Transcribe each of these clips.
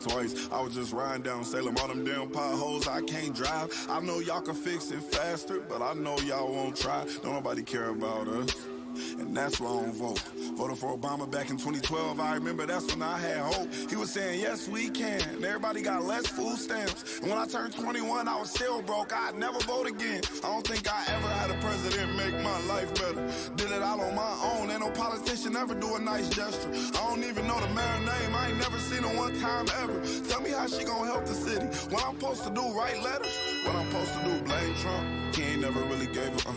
twice. I was just riding down Salem, all them damn potholes I can't drive. I know y'all can fix it faster, but I know y'all won't try. Don't nobody care about us, and that's why I don't vote. Voted for Obama back in 2012, I remember that's when I had hope. He was saying, yes, we can, and everybody got less food stamps. And when I turned 21, I was still broke, I'd never vote again. I don't think I ever had a president make my life better. Did it all on my own, ain't no politician ever do a nice gesture. I don't even know the mayor's name, I ain't never seen her one time ever. Tell me how she gonna help the city. What I'm supposed to do, write letters? What I'm supposed to do, blame Trump? He ain't never really gave a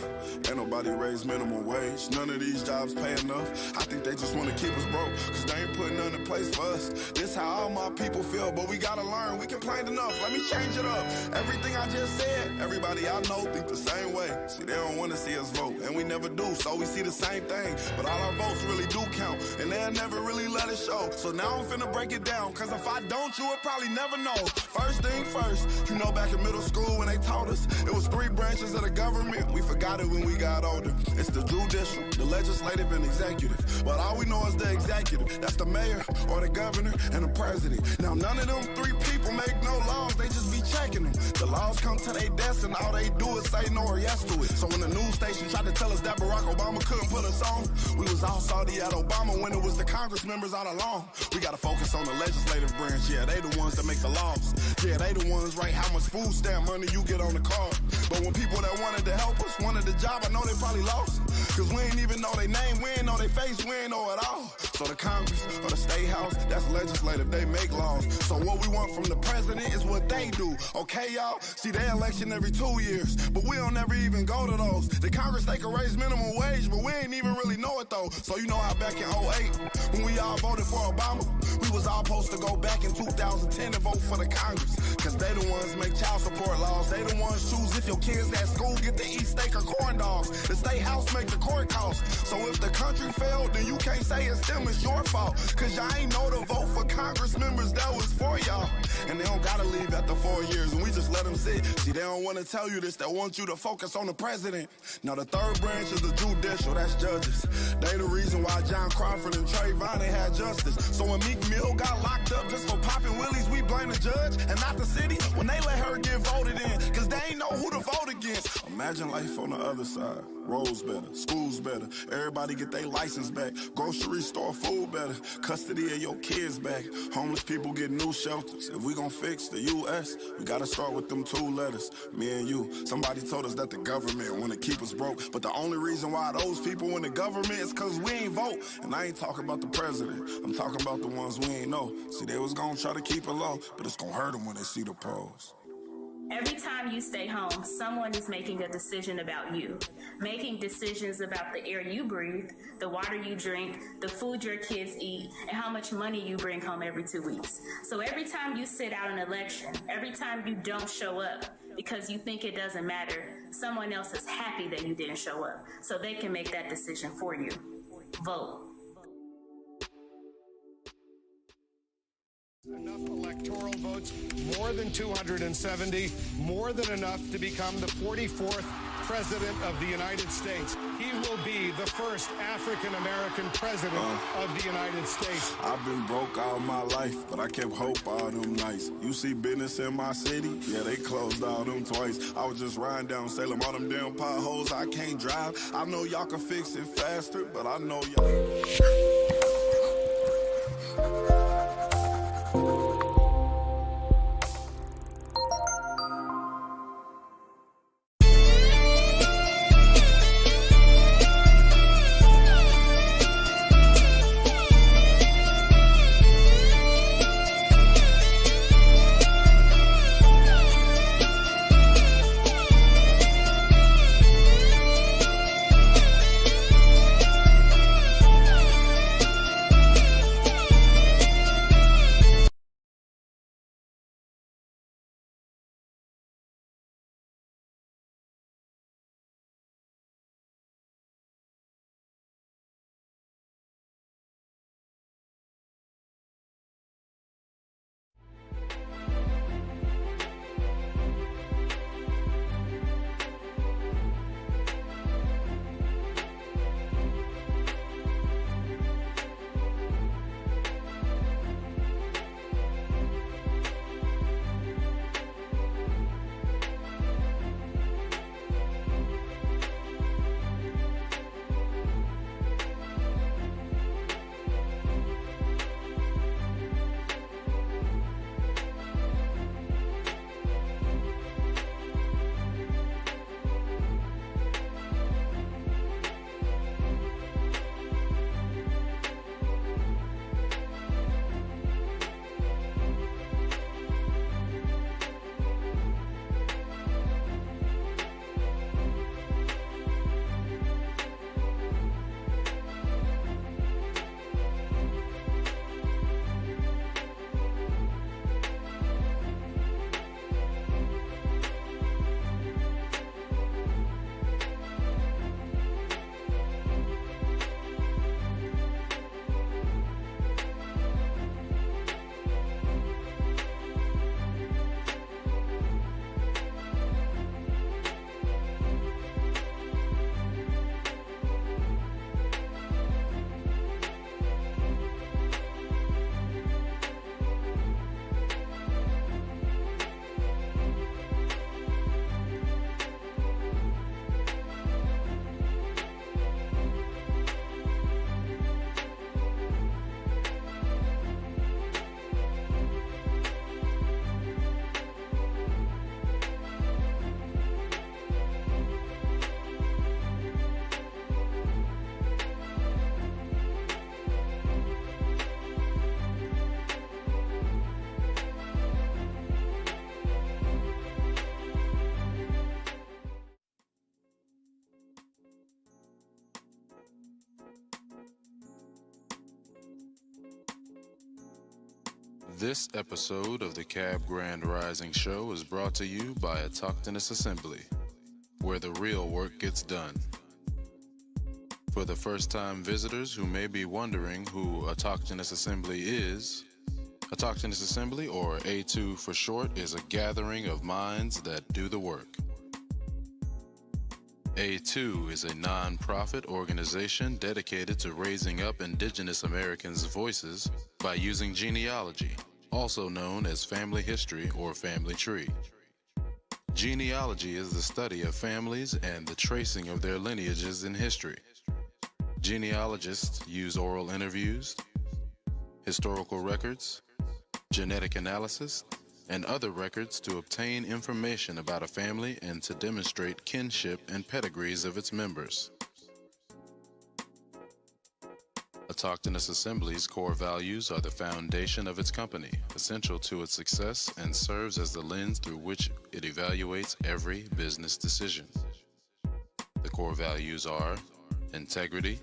ain't nobody raised minimum wage. None of these jobs pay enough. I think they just want to keep us broke, cause they ain't putting none in place for us. This how all my people feel, but we gotta learn. We complained enough, let me change it up. Everything I just said, everybody I know think the same way. See, they don't want to see us vote, and we never do, so we see the same thing. But all our votes really do count, and they'll never really let it show. So now I'm finna break it down, cause if I don't, you would probably never know. First thing first, you know back in middle school when they taught us, it was 3 branches of the government. We forgot it when we got older. It's the judicial, the legislative, and executive. But all we know is the executive. That's the mayor, or the governor, and the president. Now none of them 3 people make no laws, they just be checking them. The laws come to their desk and all they do is say no or yes to it. So when the news station tried to tell us that Barack Obama couldn't put us on, we was all salty at Obama when it was the Congress members all along. We gotta focus on the legislative branch, yeah, they the ones that make the laws. Yeah, they the ones write how much food stamp money you get on the card. But when people that wanted to help us wanted the job, I know they probably lost. Cause we ain't even know their name, we ain't know their face, we ain't know it all. So the Congress or the State House, that's legislative, they make laws. So what we want from the president is what they do, okay y'all? See, they election every 2 years, but we don't ever even go to those. The Congress, they can raise minimum wage, but we ain't even really know it though. So you know how back in 08, when we all voted for Obama, we was all supposed to go back in 2010 and vote for the Congress. Cause they the ones make child support laws, they the ones choose if your kids at school get to eat steak or corn dogs. The State House make the court costs. So if the country failed, then you can't say it's them, it's your fault. Cause y'all ain't know to vote for Congress members that was for y'all. And they don't gotta leave after 4 years, and we just let them sit. See, they don't wanna tell you this, they want you to focus on the president. Now the 3rd branch is the judicial, that's judges. They the reason why John Crawford and Trayvon ain't had justice. So when Meek Mill got locked up just for popping willies, we blame the judge and not the city when they let her get voted in, cause they ain't know who to vote against. Imagine life on the other side. Roads better, schools better, everybody get their license back, grocery store food better, custody of your kids back, homeless people get new shelters. If we gon' fix the U.S., we gotta start with them 2 letters, me and you. Somebody told us that the government wanna keep us broke, but the only reason why those people in the government is cause we ain't vote. And I ain't talking about the president, I'm talking about the ones we ain't know. See, they was gonna try to keep it low, but it's gonna hurt them when they see the pros. Every time you stay home, someone is making a decision about you, making decisions about the air you breathe, the water you drink, the food your kids eat, and how much money you bring home every 2 weeks. So every time you sit out an election, every time you don't show up because you think it doesn't matter, someone else is happy that you didn't show up, so they can make that decision for you. Vote. Enough electoral votes, more than 270, more than enough to become the 44th President of the United States. He will be the first African-American President of the United States. I've been broke all my life, but I kept hope all them nights. You see business in my city? Yeah, they closed all them twice. I was just riding down Salem, all them damn potholes I can't drive. I know y'all can fix it faster, but I know y'all... This episode of the Cab Grand Rising Show is brought to you by Autochthonous Assembly, where the real work gets done. For the first-time visitors who may be wondering who Autochthonous Assembly is, Autochthonous Assembly, or A2 for short, is a gathering of minds that do the work. A2 is a non-profit organization dedicated to raising up Indigenous Americans' voices by using genealogy, also known as family history or family tree. Genealogy is the study of families and the tracing of their lineages in history. Genealogists use oral interviews, historical records, genetic analysis, and other records to obtain information about a family and to demonstrate kinship and pedigrees of its members. Autochthonous Assembly's core values are the foundation of its company, essential to its success, and serves as the lens through which it evaluates every business decision. The core values are integrity,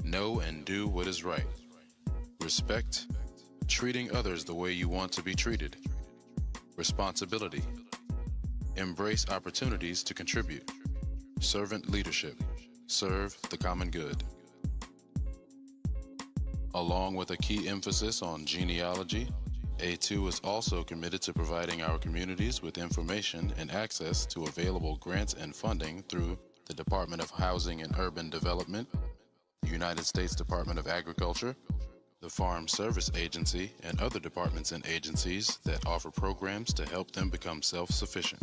know and do what is right, respect, treating others the way you want to be treated, responsibility, embrace opportunities to contribute, servant leadership, serve the common good. Along with a key emphasis on genealogy, A2 is also committed to providing our communities with information and access to available grants and funding through the Department of Housing and Urban Development, the United States Department of Agriculture, the Farm Service Agency, and other departments and agencies that offer programs to help them become self-sufficient.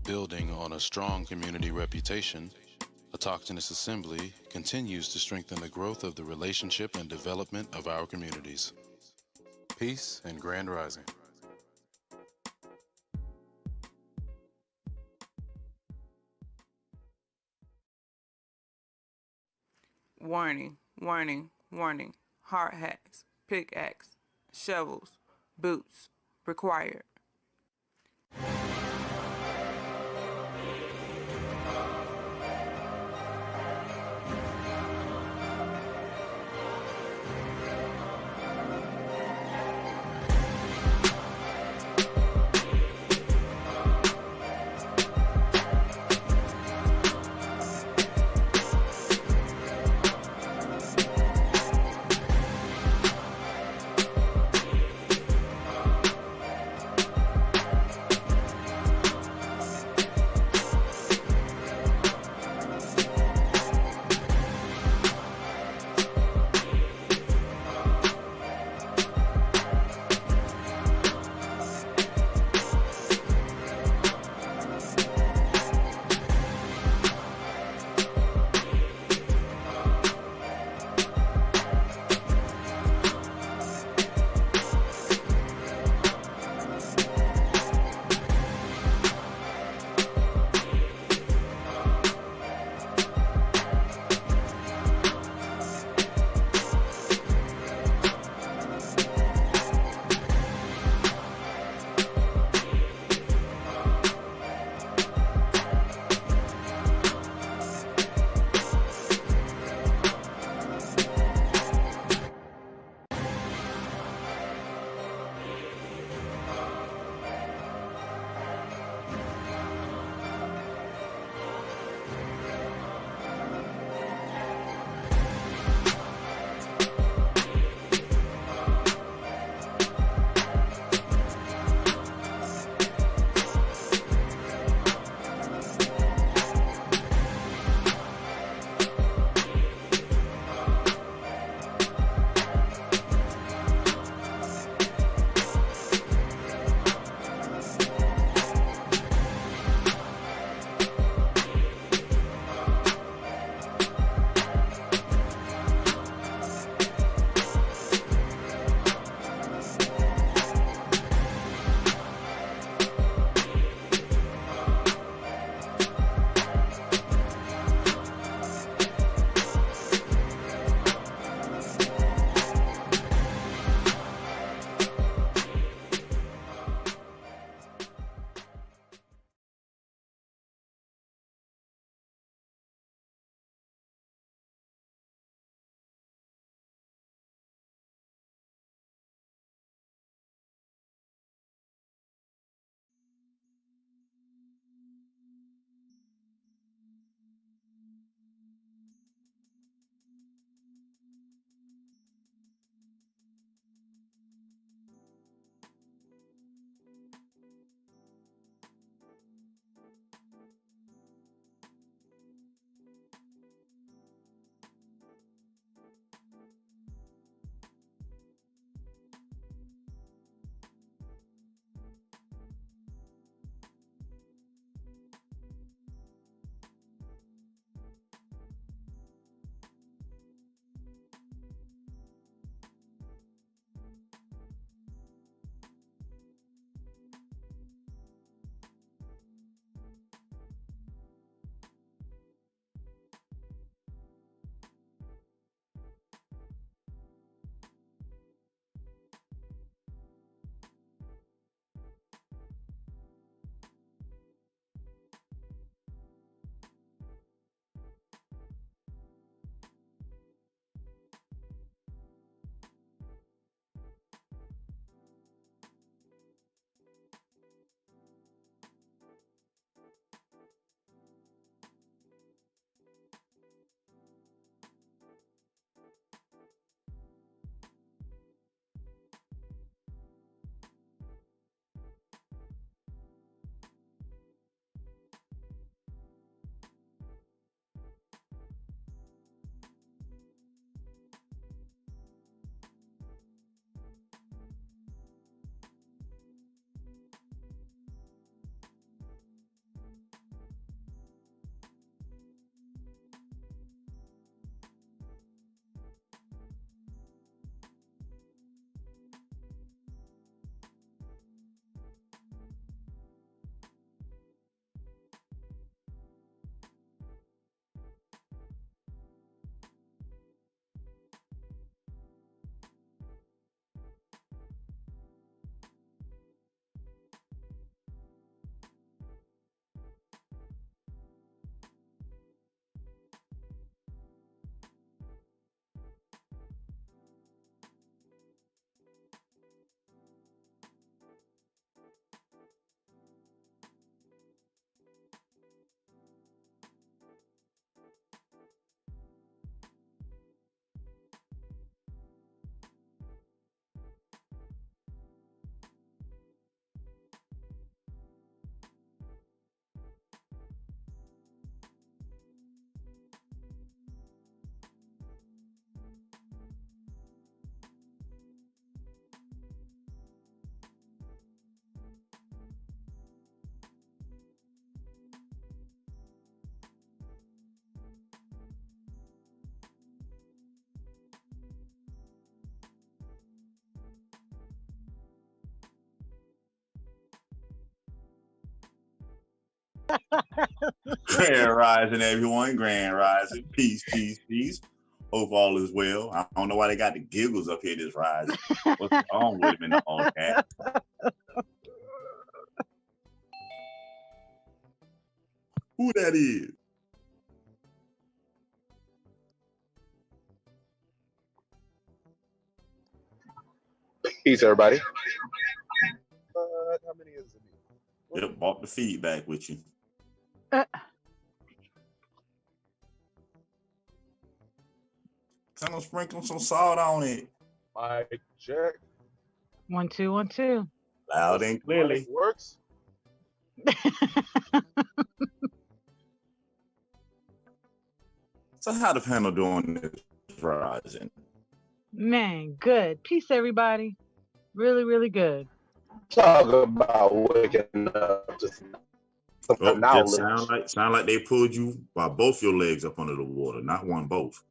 Building on a strong community reputation, Autochthonous Assembly continues to strengthen the growth of the relationship and development of our communities. Peace and Grand Rising. Warning, warning, warning. Hard hats, pickaxe, shovels, boots required. Grand rising, everyone. Grand rising. Peace, peace, peace. Hope all is well. I don't know why they got the giggles up here this rising. What's wrong with him in the all cat? Who that is? Peace, everybody. How many is it? Yep, bought the feedback with you. Kind of sprinkle some salt on it. Mic check. 1 2 1 2. Loud and clearly. Mic works. So how the panel doing this rising? Man, good. Peace, everybody. Really, really good. Talk about waking up to some knowledge. Sound like they pulled you by both your legs up under the water, not one, both.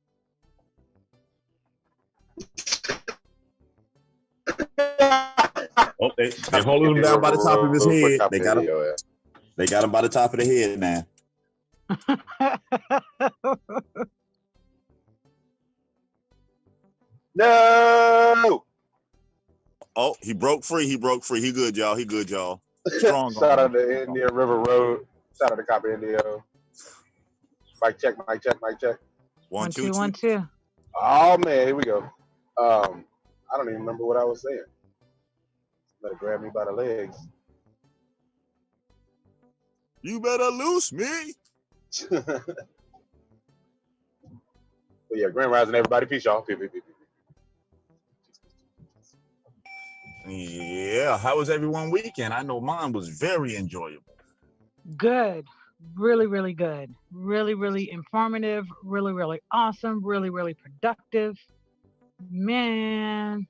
Oh, they're holding him down by the top of his head. They got him by the top of the head now. No. Oh, he broke free. He broke free. He good, y'all. He good, y'all. Strong. Shout out to Indian River Road. Shout out to Copy Indio. Mic check, mic check, mic check. 1 2 1 2. Oh man, here we go. I don't even remember what I was saying. Better grab me by the legs. You better loose me. But yeah, Grand Rising, everybody. Peace, y'all. Peace. Yeah, how was everyone weekend? I know mine was very enjoyable. Good. Really, really good. Really, really informative. Really, really awesome. Really, really productive. Man.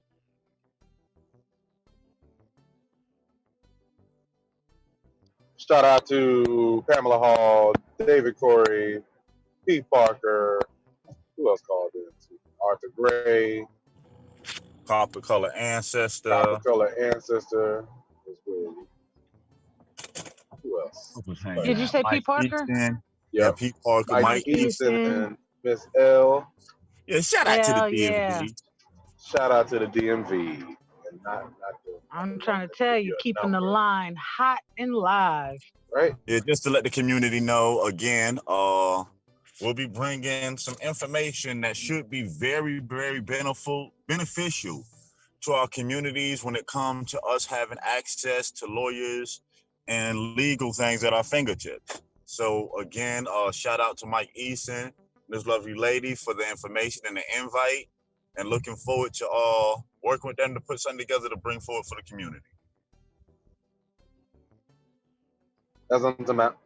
Shout out to Pamela Hall, David Corey, Pete Parker. Who else called in? Arthur Gray. Copper Color Ancestor. Who else? Did you say Pete Parker? Easton. Yeah, Pete Parker. Mike Easton and Miss L. Yeah, shout out to the DMV. Yeah. Shout out to the DMV. And not I'm trying to tell you, keeping the line hot and live. Right? Yeah, just to let the community know again, we'll be bringing some information that should be very, very beneficial to our communities when it comes to us having access to lawyers and legal things at our fingertips. So again, shout out to Mike Easton, this lovely lady, for the information and the invite, and looking forward to working with them to put something together to bring forward for the community. That's on the map.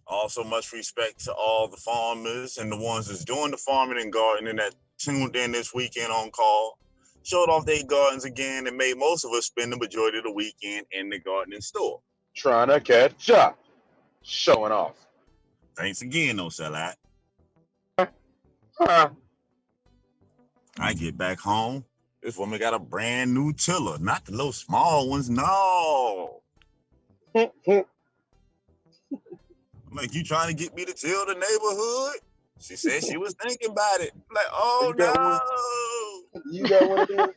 Also, much respect to all the farmers and the ones that's doing the farming and gardening that tuned in this weekend on call, showed off their gardens again, and made most of us spend the majority of the weekend in the gardening store. Trying to catch up. Showing off. Thanks again, no sellout. Huh. I get back home. This woman got a brand new tiller, not the little small ones, no. I'm like, you trying to get me to till the neighborhood? She said she was thinking about it. I'm like, oh no. You got one of them?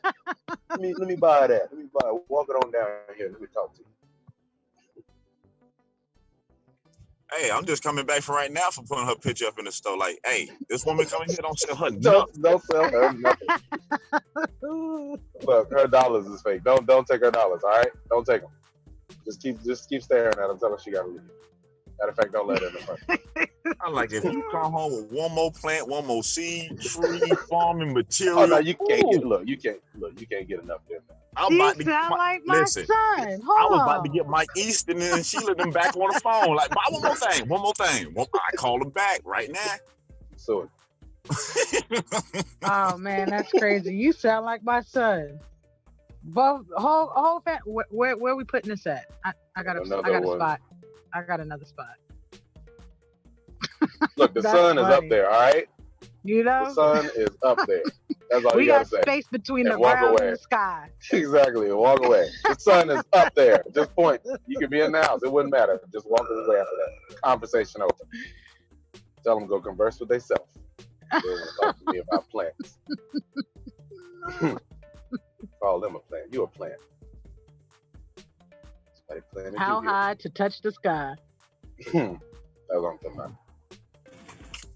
Let me buy that. Let me buy it. Walk it on down here. Let me talk to you. Hey, I'm just coming back from right now for putting her picture up in the store. Like, hey, this woman coming here, don't sell her nothing. Don't sell her nothing. Look, her dollars is fake. Don't take her dollars, all right? Don't take them. Just keep staring at her. Tell her she got to leave. Matter of fact, don't let her in the front. I'm like, if you come home with one more plant, one more seed, tree, farming material. Oh no, you can't get. You can't get enough there. I'm about to sound like my son. I was about to get Mike Easton and Sheila them back on the phone. Like, buy one more thing. I call him back right now. So. Oh man, that's crazy. You sound like my son. Both whole family. Where we putting this at? I got a spot. I got another spot. Look, the sun is up there. All right. You know, the sun is up there. That's all We you gotta got say. space between And the walk ground away. and the sky. Exactly. And walk away. The sun is up there. Just point. You could be in the house. It wouldn't matter. Just walk away after that. Conversation over. Tell them go converse with themselves. They want to talk to me about plants. Call them a plant. You a plant. Somebody planted How you high to touch the sky? That's what I'm talking about.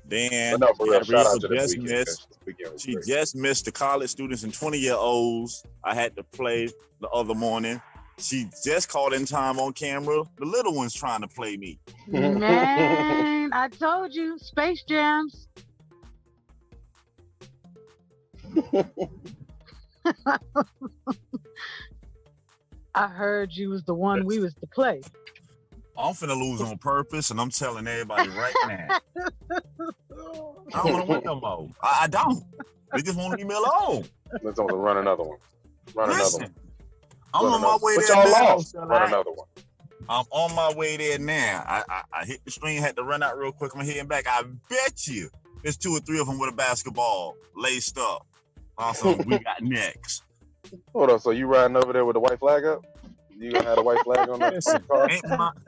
Then But no, for real, shout out to Gabrielle this just weekend. missed. This weekend was She great. just missed the college students and 20-year-olds I had to play the other morning. She just caught in time on camera. The little one's trying to play me. Man, I told you, Space Jams. I heard you was the one we was to play. I'm finna lose on purpose, and I'm telling everybody right now. I don't want to win no more. I don't. They just want to leave me alone. Let's run another one. Run Listen, another one. I'm on my way But there y'all now. lost. Run another one. I'm on my way there now. I hit the screen, had to run out real quick. I'm heading back. I bet you there's 2 or 3 of them with a basketball laced up. Also, we got next. Hold on. So you riding over there with the white flag up? You gonna have the white flag on the car?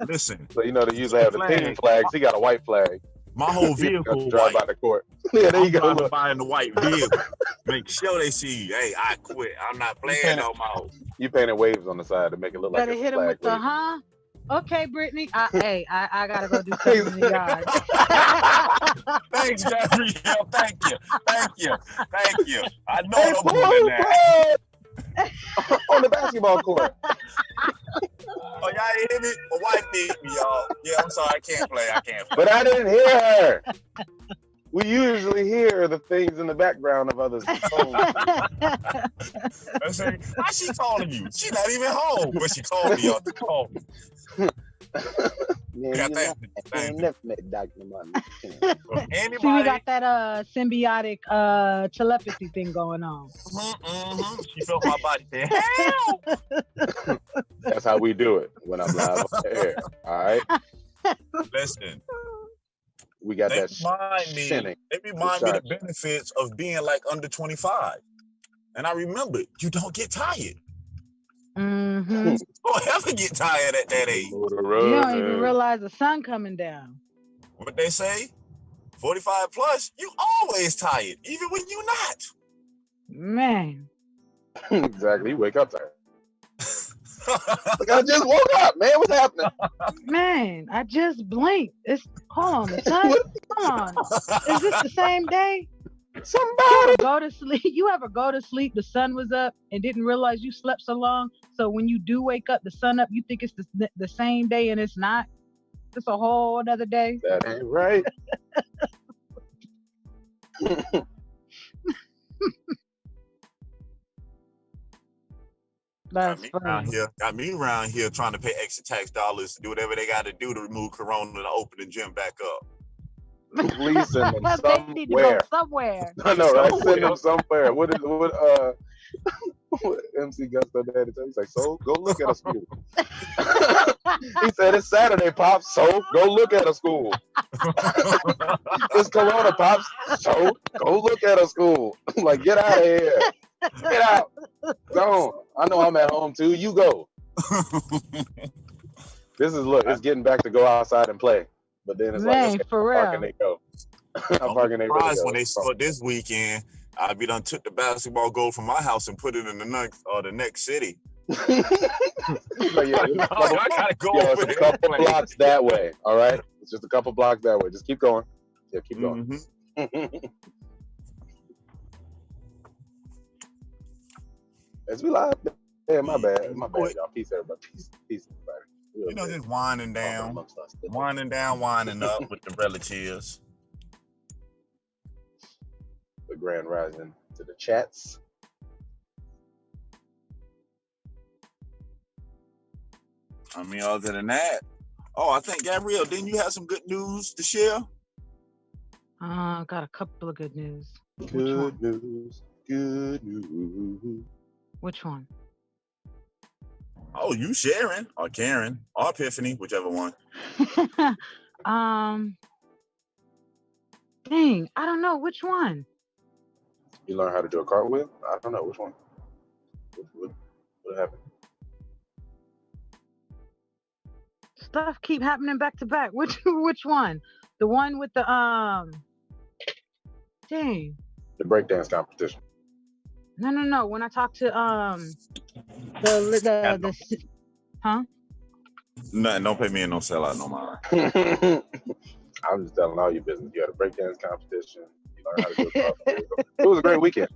Listen. So you know they usually have the team flags. He got a white flag. My whole vehicle drive white. by the court. Yeah, there you go. I'm buying the white vehicle. Make sure they see, hey, I quit. I'm not playing no more. You painted waves on the side to make it look like Better a hit him with flag the wave. Okay, Brittany. I gotta go do something in the yard. Thanks, Gabrielle. Thank you. I know I'm doing that. On the basketball court. Oh, y'all ain't hit me? My wife beat me, y'all. Yeah, I'm sorry. I can't play. But I didn't hear her. We usually hear the things in the background of others' phones. I say, why she calling you? She not even home, but she called me up to call me. Yeah, Anybody? See, we got that symbiotic telepathy thing going on. She felt my body say, "Help!" That's how we do it when I'm live on the air. All right. Listen, we got they that. remind me the benefits of being like under 25, and I remember you don't get tired. Mm-hmm. Don't ever get tired at that age. You don't even realize the sun coming down. What they say, 45 plus, you always tired, even when you're not. Man. Exactly. You wake up tired. Like, I just woke up, man. What's happening? Man, I just blinked. Hold on, the sun. Come on. Is this the same day? Somebody go to sleep. You ever go to sleep? The sun was up and didn't realize you slept so long. So when you do wake up, the sun up, you think it's the same day, and it's not. It's a whole other day. That ain't right. That's funny. Got me around here trying to pay extra tax dollars to do whatever they got to do to remove Corona and open the gym back up. Please send them They need to go somewhere. I know, right? Send them somewhere. What MC Gusto Daddy said? He's like, so go look at a school. He said it's Saturday, Pops, so go look at a school. It's Corona, Pops, so go look at a school. Like, get out of here. Get out. Go. I know I'm at home too. You go. It's getting back to go outside and play. But then it's like, for how can they go? How far can they really go? When they scored this weekend, I done took the basketball goal from my house and put it in the next city. I gotta go over it's a couple blocks that way. All right, it's just a couple blocks that way. Just keep going. Yeah, keep going. As we live, yeah, my bad, y'all. Peace, everybody. Peace, everybody. You know, just winding down, winding up with the relatives. The grand rising to the chats. I mean, other than that, I think Gabrielle, didn't you have some good news to share? Got a couple of good news. Good news. Which one? Oh, you Sharon or Karen or Epiphany, whichever one. Dang, I don't know which one. You learn how to do a cartwheel? I don't know which one. What happened? Stuff keep happening back to back. Which one? The one with the dang. The breakdance competition. No. When I talked to huh? Nothing. Don't pay me in no sellout no more. I'm just telling all your business. You had a breakdance competition. You learned how to do a cartwheel. It was a great weekend.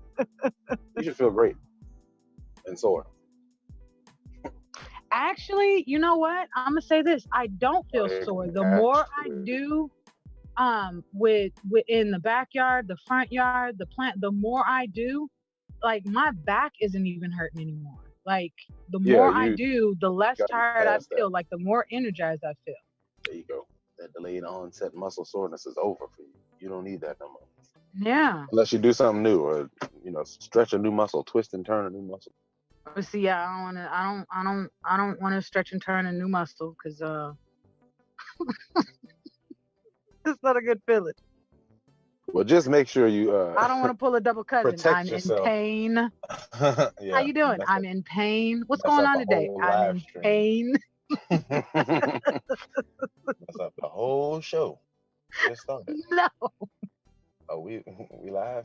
You should feel great and sore. Actually, you know what? I'm gonna say this. I don't feel sore. The more I do within the backyard, the front yard, the plant, the more I do, like my back isn't even hurting anymore. Like the more I do, the less tired I feel, like the more energized I feel. There you go. That delayed onset muscle soreness is over for you. You don't need that no more. Yeah. Unless you do something new, or stretch a new muscle, twist and turn a new muscle. But see, yeah, I don't want to stretch and turn a new muscle because it's not a good feeling. Well, just make sure you. I don't want to pull a double cousin. I'm yourself. In pain. Yeah, how you doing? I'm in pain. What's going on today? I'm in pain. That's up the whole show. Just started. No. Oh, we live?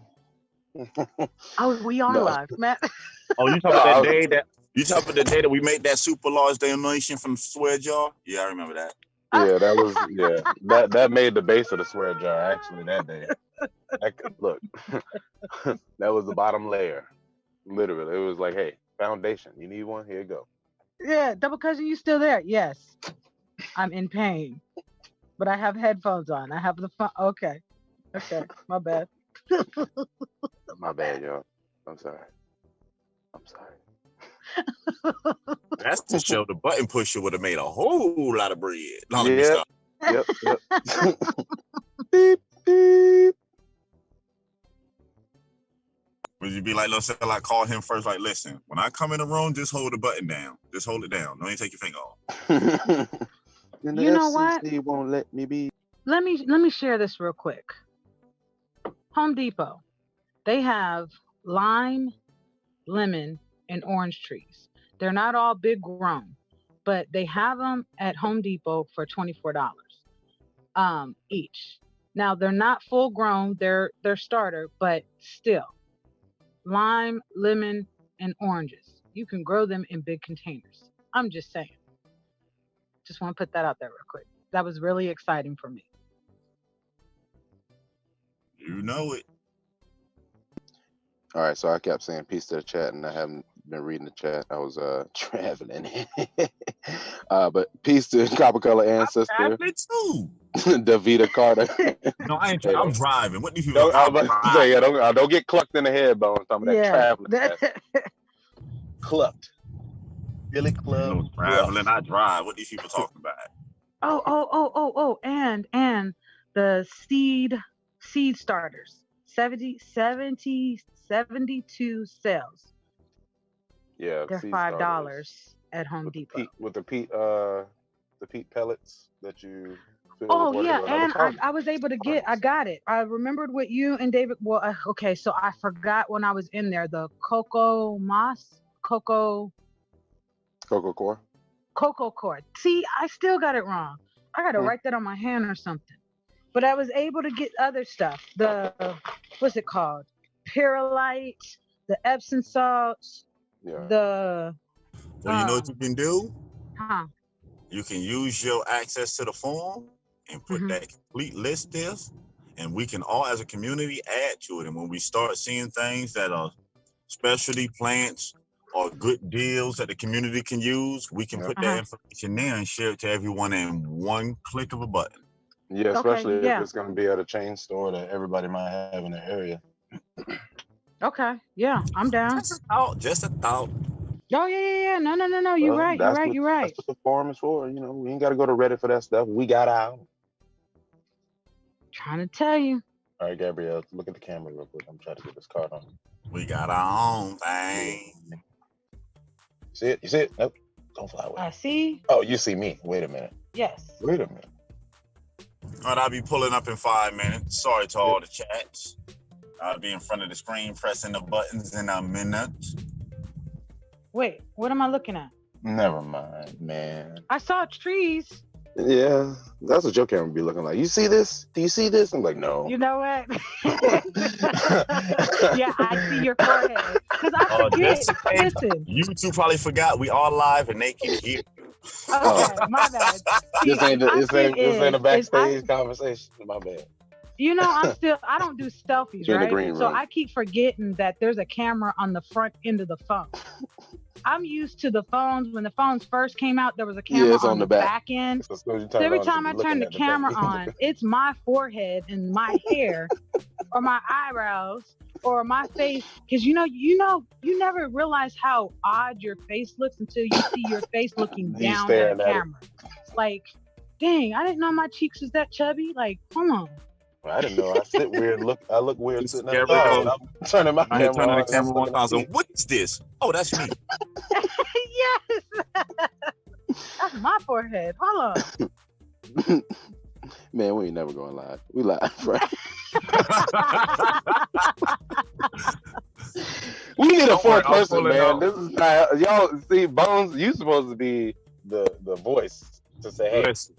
Oh, we are live, Matt. Oh, you talking about the day that we made that super large donation from the swear jar? Yeah, I remember that. Yeah, that made the base of the swear jar actually that day. Look, that was the bottom layer. Literally, it was like, hey, foundation. You need one? Here you go. Yeah, double cousin, you still there? Yes. I'm in pain, but I have headphones on. I have the phone. Okay, my bad. My bad, y'all. I'm sorry. That's the show. The button pusher would have made a whole lot of bread. Yep. Beep, beep. Would you be like, I call him first, like, listen, when I come in the room, just hold the button down. Just hold it down. Don't even take your finger off. You know what? Won't let me be. Let me share this real quick. Home Depot, they have lime, lemon, and orange trees. They're not all big grown, but they have them at Home Depot for $24 each. Now they're not full grown, they're starter, but still. Lime, lemon, and oranges. You can grow them in big containers. I'm just saying. Just want to put that out there real quick. That was really exciting for me. You know it. All right, so I kept saying peace to the chat, and I haven't been reading the chat. I was traveling. But peace to Copper Color ancestor. I'm traveling too. Davita Carter. No, I ain't. I'm driving. What do you? Don't get clucked in the head, bone. Some of that traveling. Clucked. Billy Club. No traveling. I drive. What these people talking about? Oh, and the seed starters. 72 sales. Yeah, they're $5 at Home Depot. With the peat pellets that you. Oh yeah, and I was able to get. I got it. I remembered what you and David. Well, okay, so I forgot when I was in there the cocoa core. See, I still got it wrong. I got to write that on my hand or something. But I was able to get other stuff. The what's it called? Perlite, the Epsom salts. Yeah. The. Well, you know what you can do? Huh. You can use your access to the form and put that complete list there, and we can all, as a community, add to it. And when we start seeing things that are specialty plants or good deals that the community can use, we can put that information there and share it to everyone in one click of a button. Yeah, especially if it's going to be at a chain store that everybody might have in the area. Okay, yeah, I'm down. Just a thought. Oh yeah. No. You're right. That's what the forum is for. We ain't got to go to Reddit for that stuff. We got our own. Trying to tell you. All right, Gabrielle, look at the camera real quick. I'm trying to get this card on. We got our own thing. See it? You see it? Nope. Don't fly away. I see. Oh, you see me. Wait a minute. Yes. Wait a minute. All right, I'll be pulling up in 5 minutes. Sorry to all the chats. I'll be in front of the screen pressing the buttons in a minute. Wait, what am I looking at? Never mind, man. I saw trees. Yeah, that's what your camera be looking like. You see this? Do you see this? I'm like, no. You know what? Yeah, I see your forehead. Because I forget. Listen. You two probably forgot we all live and they can hear. Okay, my bad. See, This ain't a backstage I, conversation. My bad. you know, I don't do selfies, You're in the right? green So room. I keep forgetting that there's a camera on the front end of the phone. I'm used to the phones. When the phones first came out, there was a camera it's on the back end. So as soon as you So turn it every on, you time be I looking turn the at camera thing. on, it's my forehead and my hair or my eyebrows or my face. Because you never realize how odd your face looks until you see your face looking You down at staring a at it. camera. Like, dang, I didn't know my cheeks was that chubby. Like, come on. I didn't know. I look weird It's sitting at the Gabrielle. top. I'm turning my I had camera turned on. the camera I'm looking at 1000. you. What's this? Oh, that's me. Yes. That's my forehead. Hold on. Man, we ain't never going live. We live, right? We need a Don't worry, fourth I'll person, pull it man. out. This is not y'all. See, Bones, you supposed to be the voice to say, "Hey, Listen.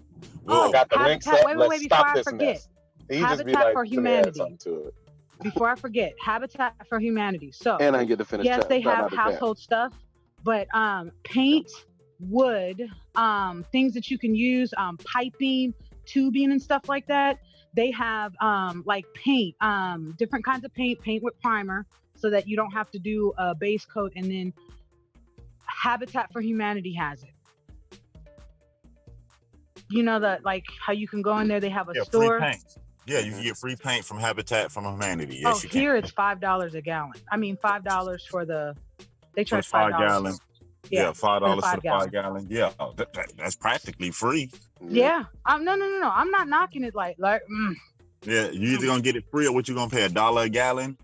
I got the link set. Wait, Let's before stop I this forget. mess." He just be Habitat like, for "Let me add Humanity. something to it." Before I forget, Habitat for Humanity. So, And I get to finish. yes, they shout have out to Kat. household stuff, but paint, wood, things that you can use, piping, tubing, and stuff like that. They have like paint, different kinds of paint with primer, so that you don't have to do a base coat. And then Habitat for Humanity has it. You know that, like how you can go in there. They have a store. Free paint. Yeah, you can get free paint from Habitat for Humanity. Yes, you can. Here it's $5 a gallon. I mean, $5 for the. They charge for the $5. 5 gallon. Yeah, $5 for the 5 gallon. Yeah, that's practically free. Yeah. No. I'm not knocking it like. Yeah, you either gonna get it free or what you gonna pay $1 a gallon.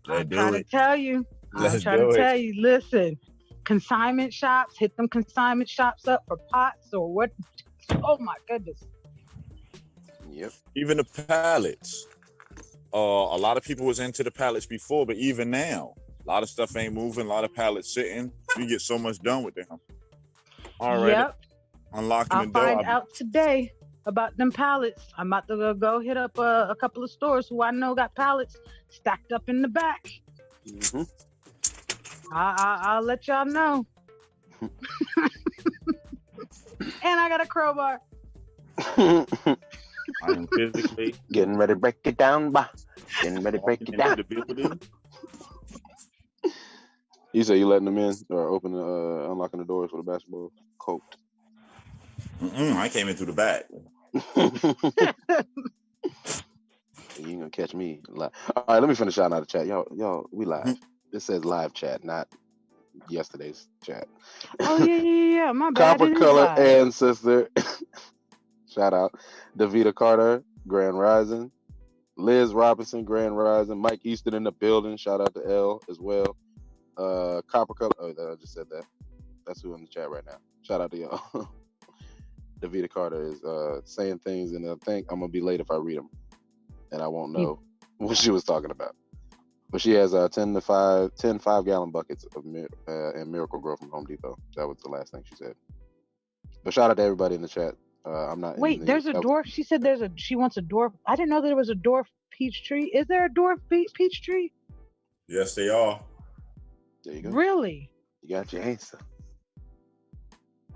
I'm trying to tell you. Let's do it. Listen, consignment shops, hit them consignment shops up for pots or what. Oh my goodness. Yep. Even the pallets. A lot of people was into the pallets before, but even now, a lot of stuff ain't moving. A lot of pallets sitting. You get so much done with them. Already. Yep. Unlocking I'll the door. find out today about them pallets. I'm about to go hit up a couple of stores who I know got pallets stacked up in the back. Mm-hmm. I'll let y'all know. And I got a crowbar. I am physically Getting ready to break it down, bah. Getting ready to break it down. the building. You say you letting them in or unlocking the doors for the basketball court? I came in through the back. You ain't gonna catch me live. All right, let me finish shouting out the chat. Y'all, we live. This says live chat, not yesterday's chat. Oh yeah. My bad. Copper It is Color live. Ancestor. Shout out. Davita Carter, Grand Rising. Liz Robinson, Grand Rising. Mike Easton in the building. Shout out to L as well. Copper Color. Oh, I just said that. That's who in the chat right now. Shout out to y'all. Davita Carter is saying things, and I think I'm gonna be late if I read them, and I won't know what she was talking about. But she has 10 5-gallon buckets of and Miracle Grow from Home Depot. That was the last thing she said. But shout out to everybody in the chat. I'm not. Wait, there's a dwarf. She said she wants a dwarf. I didn't know there was a dwarf peach tree. Is there a dwarf peach tree? Yes, they are. There you go. Really? You got your answer.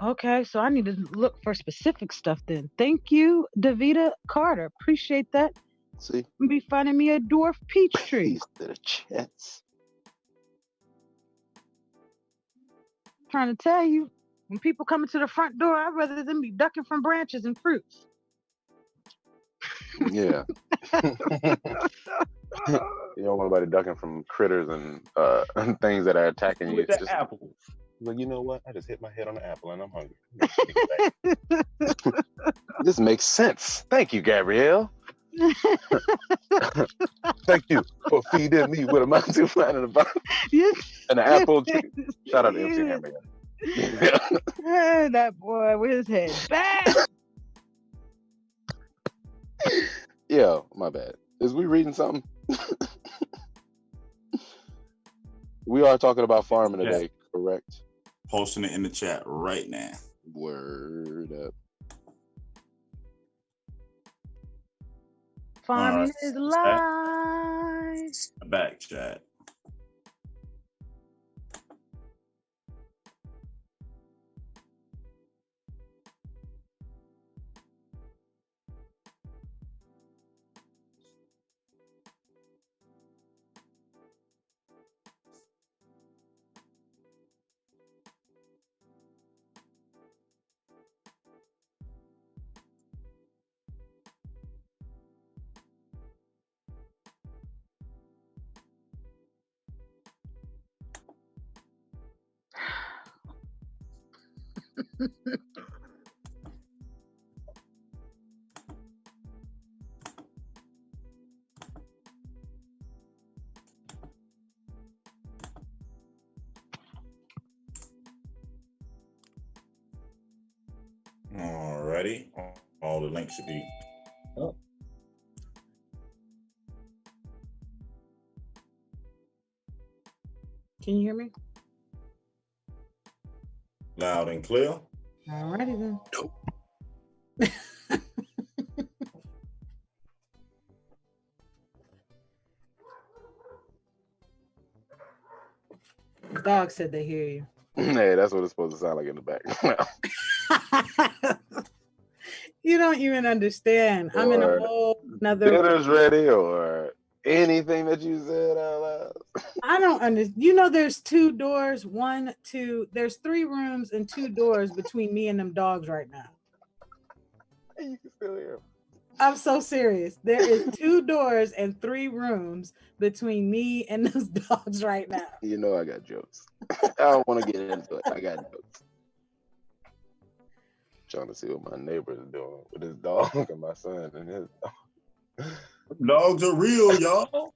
Okay, so I need to look for specific stuff then. Thank you, Davita Carter. Appreciate that. See? Be finding me a dwarf peach tree. These to the chats. Trying to tell you, when people come into the front door, I'd rather them be ducking from branches and fruits. Yeah. You don't want nobody ducking from critters and things that are attacking you. It's just apple. Well, you know what? I just hit my head on the apple and I'm hungry. This makes sense. Thank you, Gabrielle. Thank you for feeding me with a mountain flat in the bottom and an apple tree. Shout out to MC Hammer. That boy with his head back. Yo, my bad. Is we reading something? We are talking about farming Yeah. today, correct? Posting it in the chat right now. Word up. Farming All is right. life. Back chat. Alrighty. All the links should be up. Can you hear me? Loud and clear. Alrighty then. Nope. The dog said they hear you. Hey, that's what it's supposed to sound like in the background. You don't even understand. I'm in a Or whole another. dinner's ready, or anything that you said out loud. I don't understand. You know, there's 2 doors, 1, 2. There's 3 rooms and 2 doors between me and them dogs right now. You can still hear 'em. I'm so serious. There is 2 doors and 3 rooms between me and those dogs right now. You know I got jokes. I don't want to get into it. I got jokes. Trying to see what my neighbor is doing with his dog and my son and his dog. Dogs are real, y'all.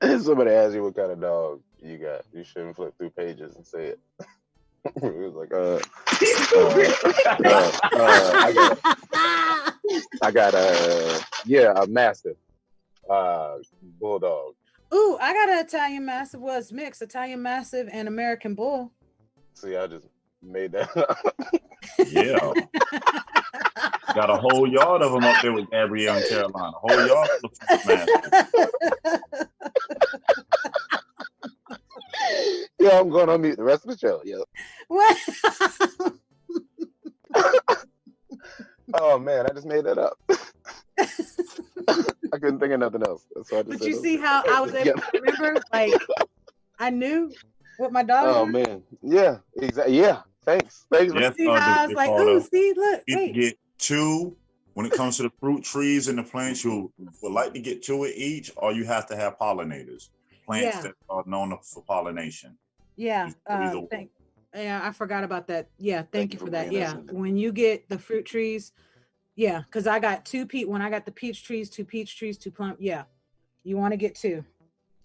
If somebody asks you what kind of dog you got, you shouldn't flip through pages and say it. It was like, I got a mastiff, bulldog. Ooh, I got an Italian Mastiff. Well, it's mixed Italian Mastiff and American Bull. See, I just made that up. Yeah. Got a whole yard of them up there with Gabrielle in Carolina. A whole yard full of Mastiff. Yeah, I'm going to unmute the rest of the show. Yeah. What? Oh man, I just made that up. I couldn't think of nothing else. So I just But said you it. see how I was able to remember? Like, I knew what my dog Oh was. man, yeah, exactly. Yeah, thanks. Yes, See how I was like, ooh, see, look, you wait. get 2 when it comes to the fruit trees and the plants. You would like to get 2 of each, or you have to have pollinators, plants that are known for pollination. Yeah. Either Yeah, I forgot about that. Yeah, thank you for that. bringing Yeah, that up. when you get the fruit trees, yeah, because I got 2 when I got the peach trees, 2 peach trees, 2 plum. Yeah, you want to get 2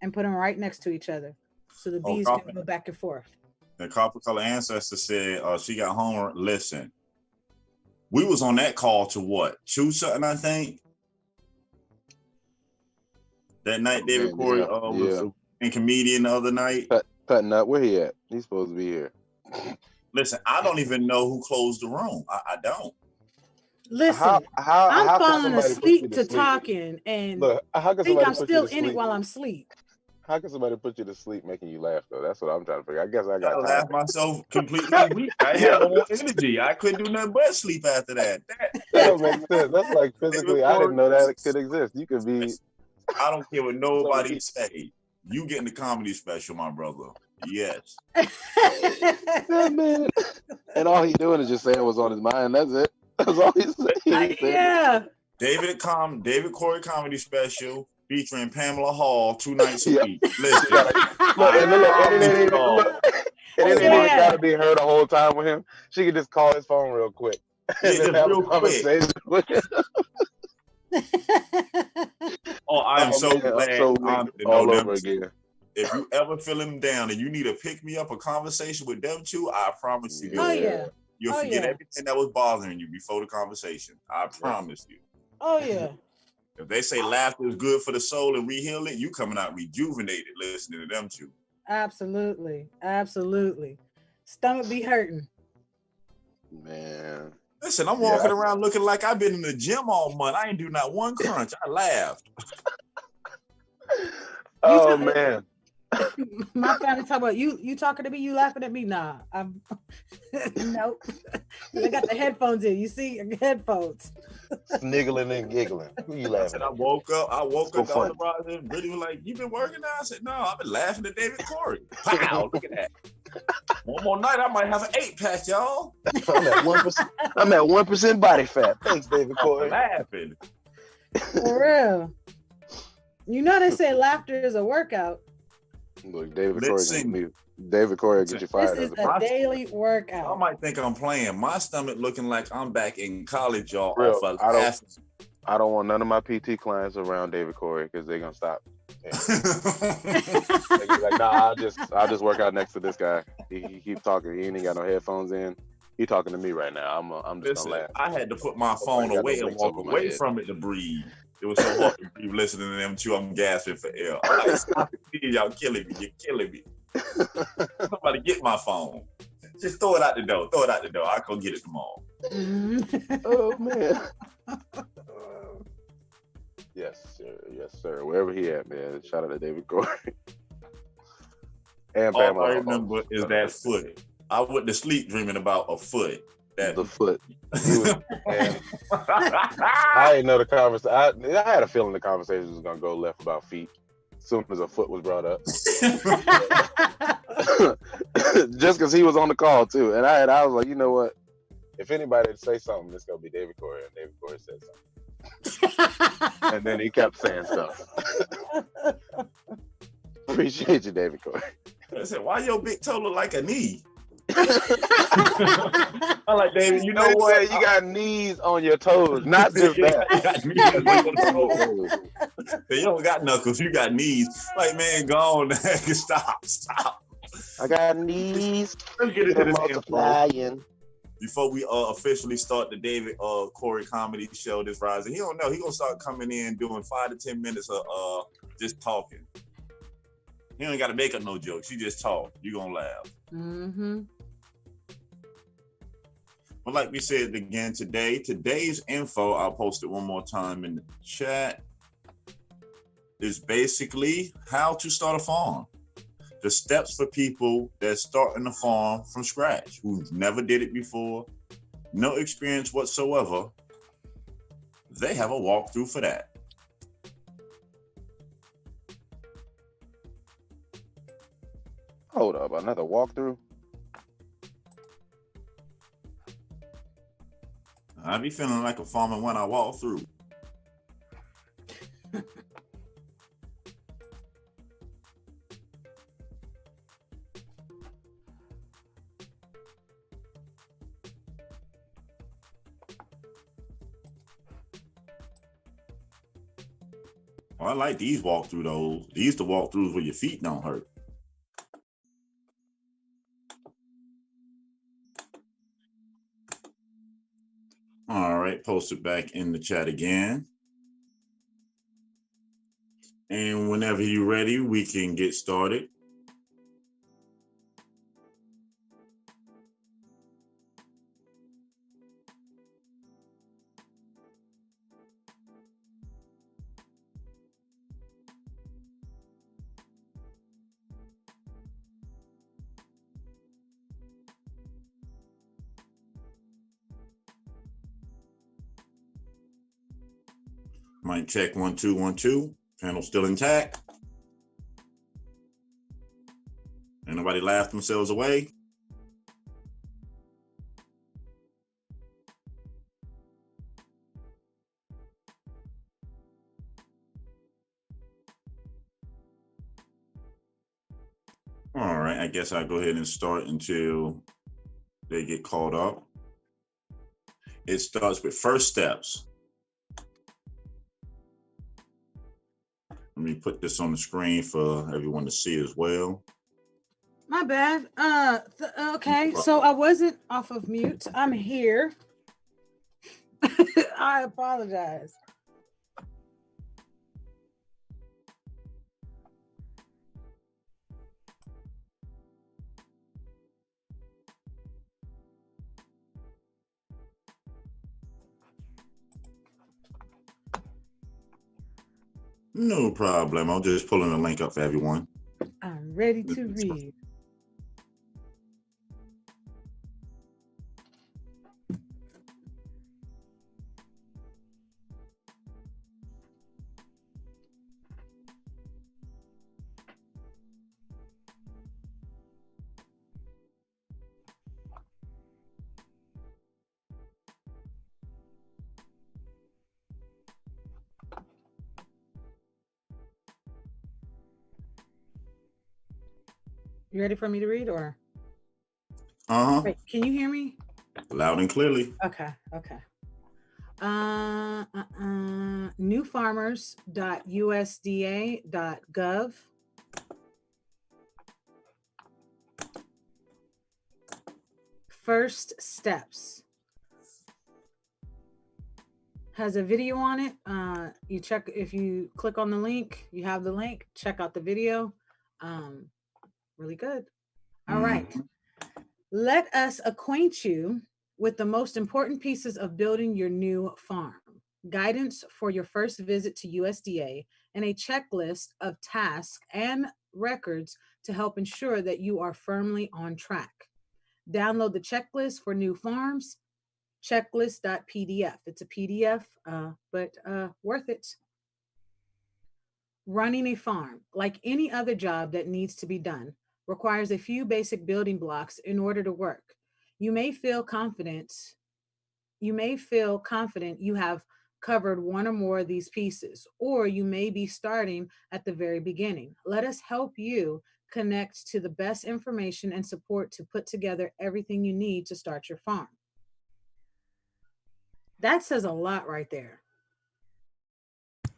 and put them right next to each other so the bees can go back and forth. The Copper Color Ancestor said she got home. Listen, we was on that call to what? 2 something, I think. That night they recorded was a comedian the other night. Cutting up. Where he at? He's supposed to be here. Listen, I don't even know who closed the room. I don't. Listen, how I'm can falling somebody put asleep you to sleep? talking and Look, how can think somebody I'm put still you to in it sleep? while I'm asleep. How can somebody put you to sleep making you laugh though? That's what I'm trying to figure. I guess I got laugh myself completely weak. I had no more energy. I couldn't do nothing but sleep after that. That don't make sense. That's like physically. I didn't know that it could exist. You could be. I don't care what nobody say. You getting the comedy special, my brother. Yes. Yeah, man. And all he doing is just saying what's on his mind. That's it. That's all he's saying. Yeah. David Corey comedy special featuring Pamela Hall 2 nights a week. Listen. And it ain't even gotta be her the whole time with him. She could just call his phone real quick. And then have a conversation with him. Oh, I am so glad to all over again. If you ever feel him down and you need to pick me up a conversation with them 2, I promise you. Oh yeah. You'll forget everything that was bothering you before the conversation. I promise you. Oh yeah. If they say laughter is good for the soul and rehealing, you coming out rejuvenated listening to them two. Absolutely. Absolutely. Stomach be hurting. Man. Listen, I'm walking around looking like I've been in the gym all month. I ain't do not one crunch. I laughed. Oh man. My family talk about you talking to me, you laughing at me. Nah, I'm nope. I got the headphones in. You see headphones. Sniggling and giggling. Who you laughing I at? woke up. So funny. And Brittany was like, "You been working now?" I said, "No, I've been laughing at David Corey." Pow! Look at that. One more night, I might have an 8-pack, y'all. I'm at 1%. I'm at 1% body fat. Thanks, David Corey. Laughing. For real. You know they say laughter is a workout. Look, David Corey get you fired. This is a daily workout. I might think I'm playing. My stomach looking like I'm back in college, y'all. Real, I don't want none of my PT clients around David Corey because they're gonna stop. They be like, nah, I'll just work out next to this guy. He keeps talking. He ain't got no headphones in. He talking to me right now. I'm just gonna laugh. I had to put my phone away and walk away from it to breathe. It was so hard to breathe listening to them two. I'm gasping for air. I'm like, stop it, y'all killing me. You're killing me. Somebody get my phone. Just throw it out the door. Throw it out the door. I'll go get it tomorrow. Oh man. Yes, sir. Yes, sir. Wherever he at, man. Shout out to David Corey. And all I remember is that foot. I went to sleep dreaming about a foot. The foot. I didn't know the conversation. I had a feeling the conversation was gonna go left about feet as soon as a foot was brought up. Just because he was on the call too, and I was like, you know what? If anybody would say something, it's gonna be David Corey, and David Corey said something, and then he kept saying stuff. Appreciate you, David Corey. I said, why your big toe look like a knee? I'm like, David, you know what? You got knees on your toes, not just that. You don't got knuckles, you got knees. Like, man, go on. Stop. I got knees. Let's get into this multiplying. Before we officially start the David Corey comedy show this Rising, he don't know. He gonna start coming in doing 5 to 10 minutes of just talking. He ain't got to make up no jokes. He just talk. You gonna laugh. Mm-hmm. But like we said again today's info, I'll post it one more time in the chat, is basically how to start a farm. The steps for people that's starting a farm from scratch, who never did it before, no experience whatsoever. They have a walkthrough for that. Hold up, another walkthrough? I be feeling like a farmer when I walk through. I like these walkthrough those. These the walkthroughs where your feet don't hurt. All right, post it back in the chat again. And whenever you're ready, we can get started. Mic check 1 2 1 2. Panel still intact. Ain't nobody laughed themselves away. All right, I guess I'll go ahead and start until they get caught up. It starts with first steps. Let me put this on the screen for everyone to see as well. My bad. Okay, so I wasn't off of mute. I'm here. I apologize. No problem. I'll just pulling the link up for everyone. I'm ready to read. You ready for me to read, or? Wait, can you hear me? Loud and clearly. Okay. Newfarmers.usda.gov. First Steps has a video on it. You check, if you click on the link, you have the link. Check out the video. Really good. All right. Let us acquaint you with the most important pieces of building your new farm, guidance for your first visit to USDA, and a checklist of tasks and records to help ensure that you are firmly on track. Download the checklist for new farms, checklist.pdf. It's a PDF, but worth it. Running a farm, like any other job that needs to be done, requires a few basic building blocks in order to work. You may feel confident you have covered one or more of these pieces, or you may be starting at the very beginning. Let us help you connect to the best information and support to put together everything you need to start your farm. That says a lot right there.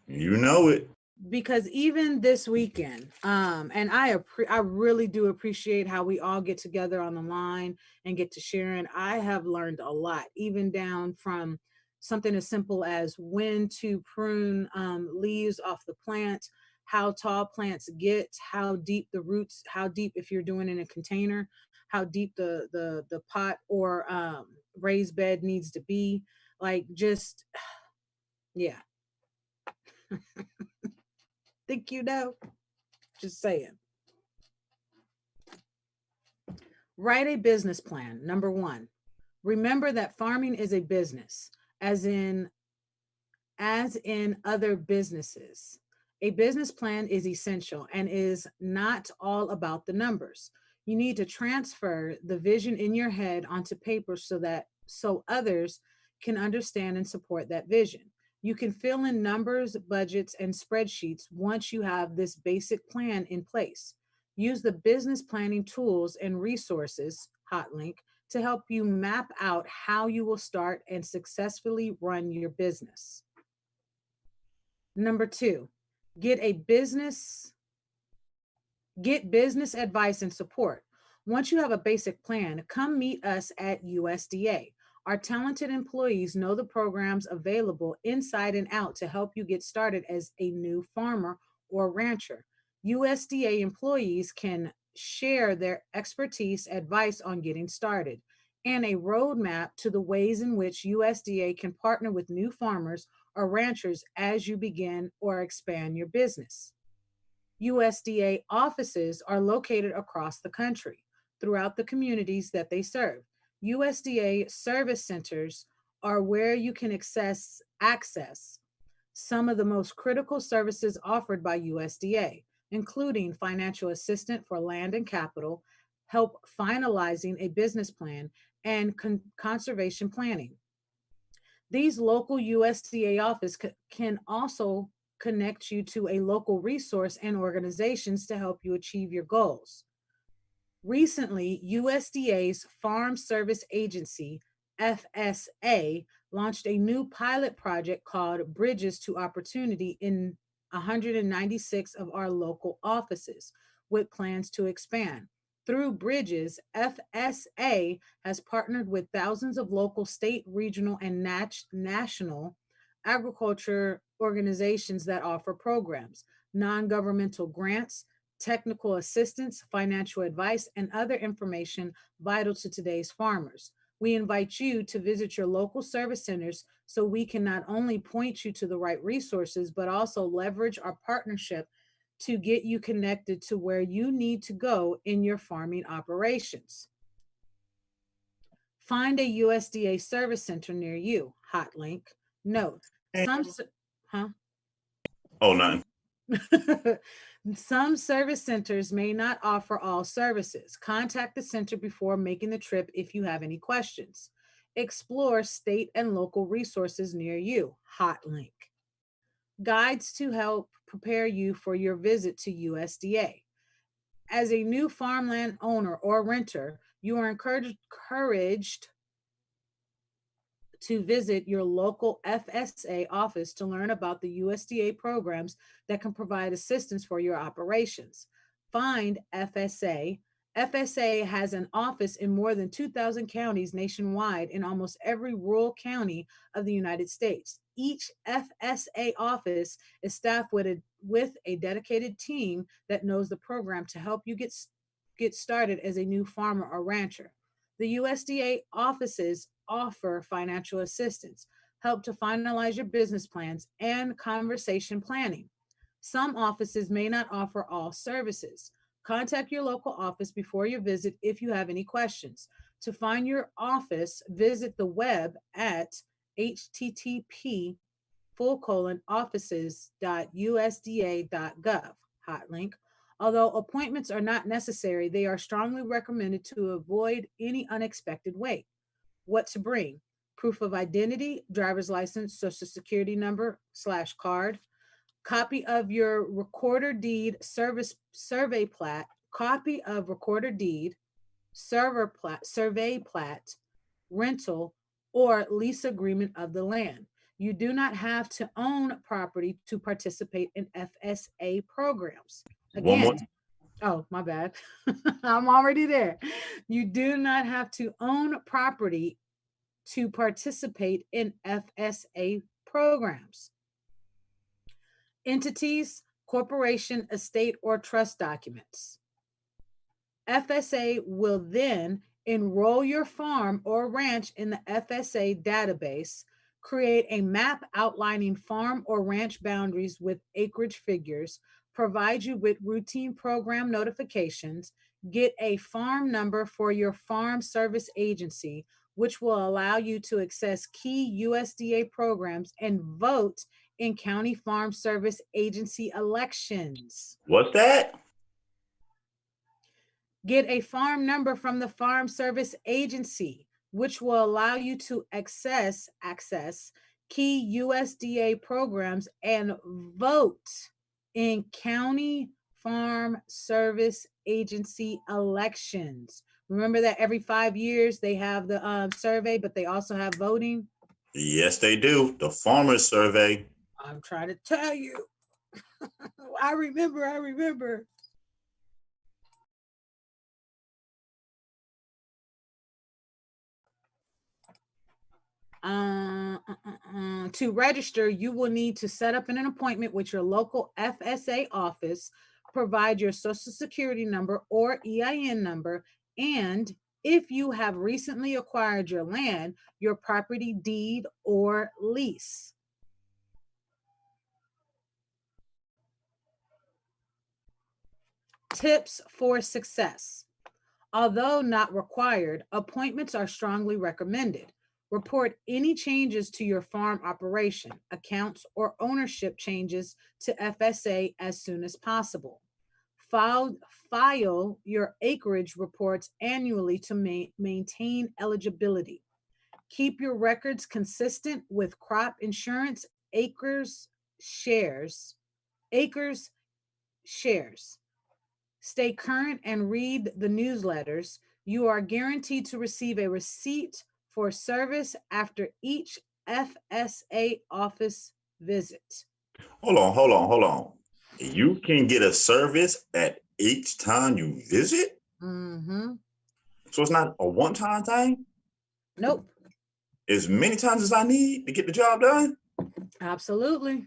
You know it. Because even this weekend, and I really do appreciate how we all get together on the line and get to sharing. I have learned a lot, even down from something as simple as when to prune leaves off the plant, how tall plants get, how deep the roots, how deep, if you're doing it in a container, how deep the pot or raised bed needs to be. Like, just, yeah. Think you know? Just saying. Write a business plan. Number one, remember that farming is a business, as in other businesses. A business plan is essential and is not all about the numbers. You need to transfer the vision in your head onto paper so others can understand and support that vision. You can fill in numbers, budgets, and spreadsheets once you have this basic plan in place. Use the business planning tools and resources, hot link, to help you map out how you will start and successfully run your business. Number two, get business advice and support. Once you have a basic plan, come meet us at USDA. Our talented employees know the programs available inside and out to help you get started as a new farmer or rancher. USDA employees can share their expertise, advice on getting started, and a roadmap to the ways in which USDA can partner with new farmers or ranchers as you begin or expand your business. USDA offices are located across the country throughout the communities that they serve. USDA service centers are where you can access some of the most critical services offered by USDA, including financial assistance for land and capital, help finalizing a business plan, and conservation planning. These local USDA offices can also connect you to a local resource and organizations to help you achieve your goals. Recently, USDA's Farm Service Agency, FSA, launched a new pilot project called Bridges to Opportunity in 196 of our local offices, with plans to expand. Through Bridges, FSA has partnered with thousands of local, state, regional, and national agriculture organizations that offer programs, non-governmental grants, technical assistance, financial advice, and other information vital to today's farmers. We invite you to visit your local service centers so we can not only point you to the right resources, but also leverage our partnership to get you connected to where you need to go in your farming operations. Find a USDA service center near you. Hot link. Note, huh? Oh, nothing. Some service centers may not offer all services. Contact the center before making the trip if you have any questions. Explore state and local resources near you. Hot link. Guides to help prepare you for your visit to USDA. As a new farmland owner or renter, you are encouraged to visit your local FSA office to learn about the USDA programs that can provide assistance for your operations. Find FSA. FSA has an office in more than 2,000 counties nationwide in almost every rural county of the United States. Each FSA office is staffed with a dedicated team that knows the program to help you get started as a new farmer or rancher. The USDA offices offer financial assistance, help to finalize your business plans, and conversation planning. Some offices may not offer all services. Contact your local office before your visit if you have any questions. To find your office, visit the web at http://offices.usda.gov. Hot link. Although appointments are not necessary, they are strongly recommended to avoid any unexpected wait. What to bring: proof of identity, driver's license, social security number / card, copy of your recorder deed survey plat, copy of recorder deed, survey plat, rental, or lease agreement of the land. You do not have to own property to participate in FSA programs. One more. Again, oh, my bad. I'm already there. You do not have to own property to participate in FSA programs. Entities, corporation, estate, or trust documents. FSA will then enroll your farm or ranch in the FSA database, create a map outlining farm or ranch boundaries with acreage figures, provide you with routine program notifications, get a farm number for your farm service agency, which will allow you to access key USDA programs and vote in county farm service agency elections. What's that? Get a farm number from the Farm Service Agency, which will allow you to access key USDA programs and vote in county farm service agency elections. Remember that every 5 years they have the survey, but they also have voting? Yes, they do. The Farmers Survey. I'm trying to tell you. I remember. To register, you will need to set up an appointment with your local FSA office, provide your social security number or EIN number, and if you have recently acquired your land, your property deed or lease. Tips for success. Although not required, appointments are strongly recommended. Report any changes to your farm operation, accounts, or ownership changes to FSA as soon as possible. File your acreage reports annually to maintain eligibility. Keep your records consistent with crop insurance, acres shares. Stay current and read the newsletters. You are guaranteed to receive a receipt for service after each FSA office visit. Hold on. You can get a service at each time you visit? Mm-hmm. So it's not a one-time thing? Nope. As many times as I need to get the job done? Absolutely.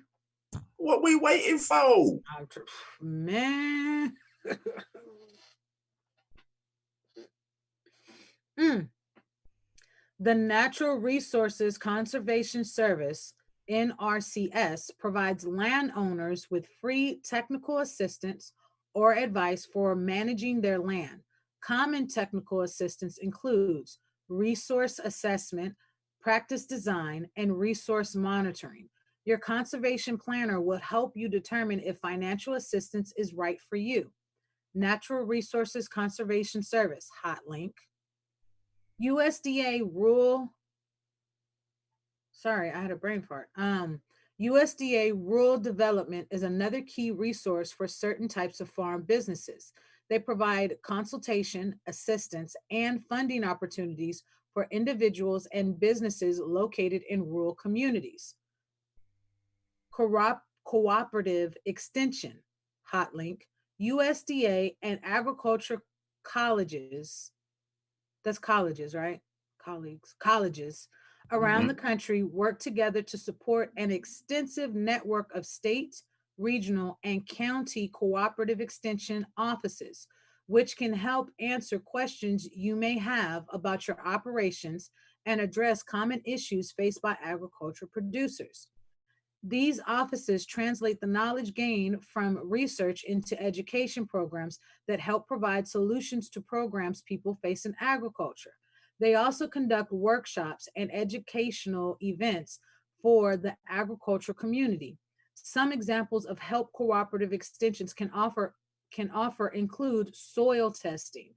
What we waiting for? Man. The Natural Resources Conservation Service, NRCS, provides landowners with free technical assistance or advice for managing their land. Common technical assistance includes resource assessment, practice design, and resource monitoring. Your conservation planner will help you determine if financial assistance is right for you. Natural Resources Conservation Service, hot link. USDA rural, sorry, I had a brain fart. USDA rural development is another key resource for certain types of farm businesses. They provide consultation, assistance, and funding opportunities for individuals and businesses located in rural communities. Cooperative extension, hot link. USDA and agriculture colleges, that's colleges, right? Colleges around the Hmm. country work together to support an extensive network of state, regional, and county cooperative extension offices, which can help answer questions you may have about your operations and address common issues faced by agriculture producers. These offices translate the knowledge gained from research into education programs that help provide solutions to programs people face in agriculture. They also conduct workshops and educational events for the agricultural community. Some examples of help cooperative extensions can offer include soil testing,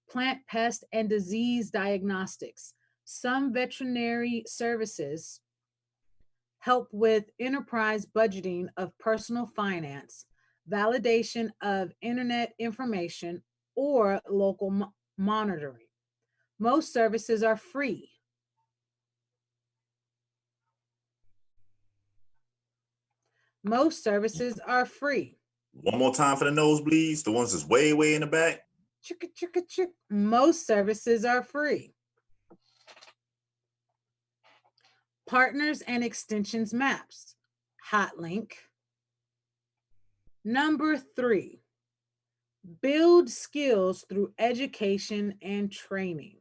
plant pest and disease diagnostics. Some veterinary services help with enterprise budgeting of personal finance, validation of internet information, or local monitoring. Most services are free. Most services are free. One more time for the nosebleeds, the ones that's way, way in the back. Chicka, chicka, chick. Most services are free. Partners and extensions maps. Hot link. Number 3, build skills through education and training.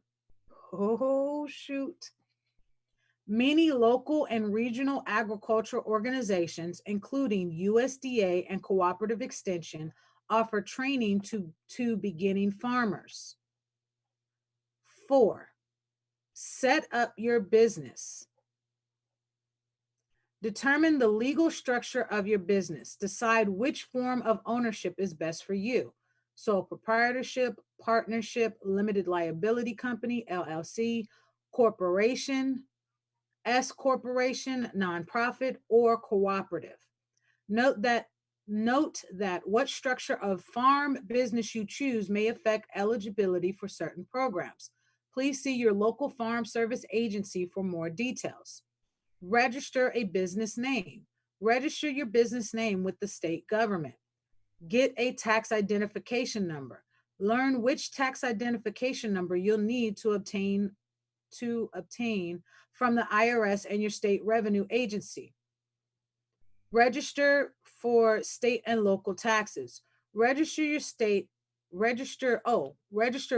Oh, shoot. Many local and regional agricultural organizations, including USDA and Cooperative Extension, offer training to beginning farmers. 4, set up your business. Determine the legal structure of your business. Decide which form of ownership is best for you. Sole proprietorship, partnership, limited liability company, LLC, corporation, S corporation, nonprofit, or cooperative. Note that note that what structure of farm business you choose may affect eligibility for certain programs. Please see your local farm service agency for more details. Register a business name. Register your business name with the state government. Get a tax identification number. Learn which tax identification number you'll need to obtain from the IRS and your state revenue agency. Register for state and local taxes. Register your state, register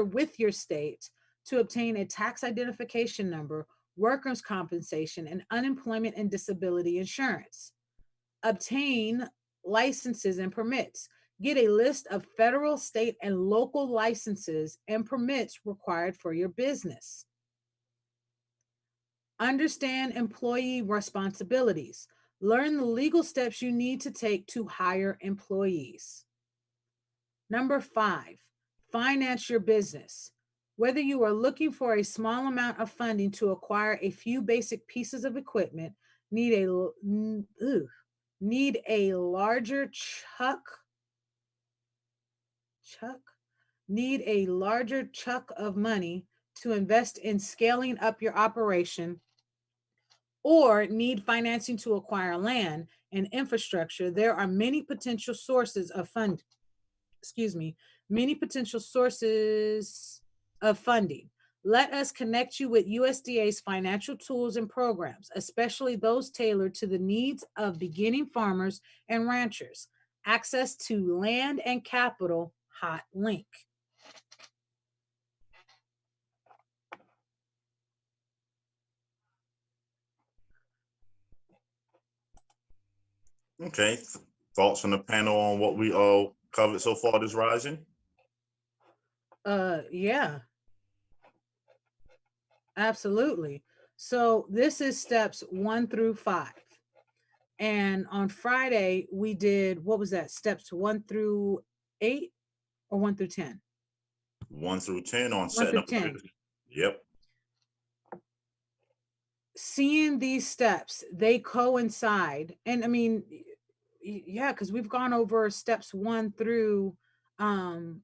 with your state to obtain a tax identification number, workers' compensation, and unemployment and disability insurance. Obtain licenses and permits. Get a list of federal, state, and local licenses and permits required for your business. Understand employee responsibilities. Learn the legal steps you need to take to hire employees. Number 5, finance your business. Whether you are looking for a small amount of funding to acquire a few basic pieces of equipment, need a larger chuck need a larger chunk of money to invest in scaling up your operation, or need financing to acquire land and infrastructure, there are many potential sources of fund. Excuse me, many potential sources of funding. Let us connect you with USDA's financial tools and programs, especially those tailored to the needs of beginning farmers and ranchers. Access to land and capital, hot link. Okay. Thoughts from the panel on what we all covered so far this rising? Yeah, absolutely. So this is steps 1 through 5. And on Friday, we did, what was that? Steps 1 through 8 or 1 through 10? 1 through 10 on One setting through up a 10. business. Yep. Seeing these steps, they coincide. And I mean, yeah, because we've gone over steps 1 through um,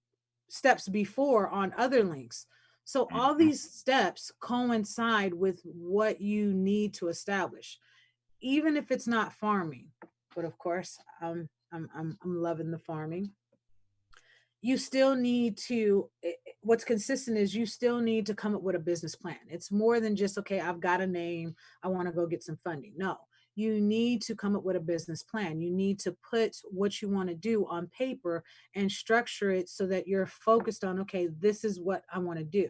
steps before on other links. So all Hmm. these steps coincide with what you need to establish, even if it's not farming. But of course, I'm loving the farming. You still need to, what's consistent is you still need to come up with a business plan. It's more than just, okay, I've got a name, I want to go get some funding. No, you need to come up with a business plan. You need to put what you want to do on paper and structure it so that you're focused on, okay, this is what I want to do.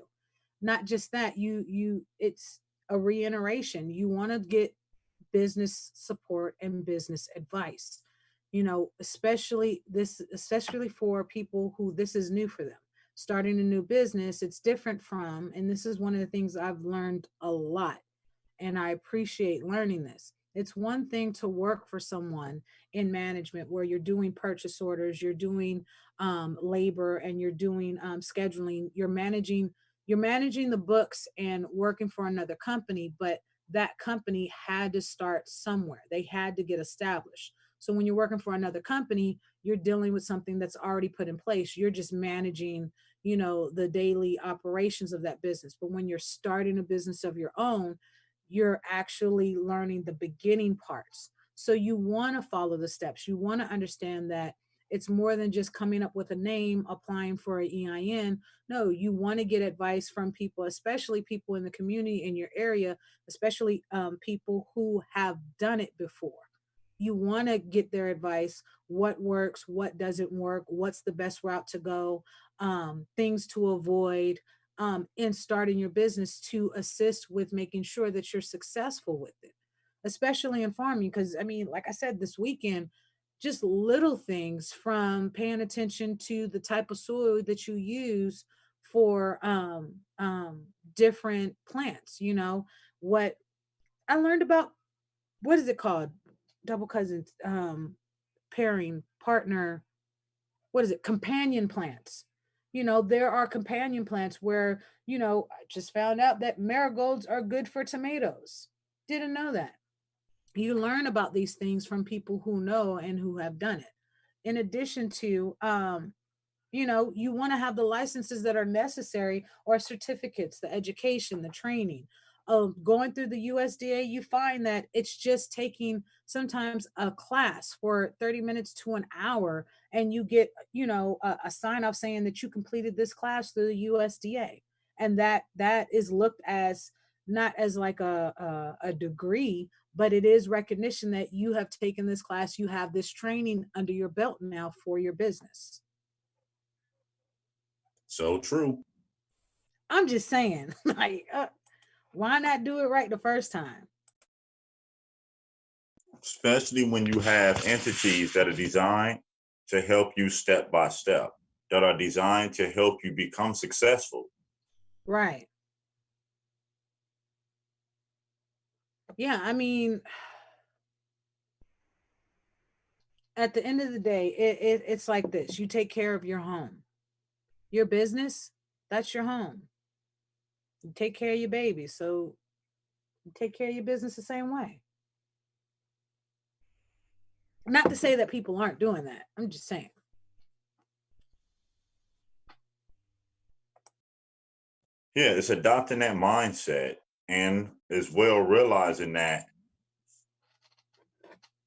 Not just that, it's a reiteration. You want to get business support and business advice, especially for people who this is new for them. Starting a new business, it's different from, and this is one of the things I've learned a lot, and I appreciate learning this. It's one thing to work for someone in management where you're doing purchase orders, you're doing labor, and you're doing scheduling. You're managing the books and working for another company, but that company had to start somewhere. They had to get established. So when you're working for another company, you're dealing with something that's already put in place. You're just managing, the daily operations of that business. But when you're starting a business of your own, you're actually learning the beginning parts. So you want to follow the steps. You want to understand that it's more than just coming up with a name, applying for an EIN. No, you want to get advice from people, especially people in the community in your area, especially people who have done it before. You want to get their advice: what works, what doesn't work, what's the best route to go, things to avoid in starting your business, to assist with making sure that you're successful with it, especially in farming. Because, I mean, like I said, this weekend, just little things from paying attention to the type of soil that you use for different plants. What I learned about, what is it called? Double cousins, pairing, partner, what is it? Companion plants. There are companion plants where, I just found out that marigolds are good for tomatoes. Didn't know that. You learn about these things from people who know and who have done it. In addition to, you want to have the licenses that are necessary, or certificates, the education, the training. Going through the USDA, you find that it's just taking sometimes a class for 30 minutes to an hour, and you get, a sign off saying that you completed this class through the USDA. And that is looked as not as like a degree, but it is recognition that you have taken this class, you have this training under your belt now for your business. So true. I'm just saying, like, why not do it right the first time? Especially when you have entities that are designed to help you step by step, that are designed to help you become successful. Right. Yeah, I mean, at the end of the day, it's like this. You take care of your home. Your business, that's your home. You take care of your baby, so you take care of your business the same way. Not to say that people aren't doing that. I'm just saying. Yeah, it's adopting that mindset, and as well realizing that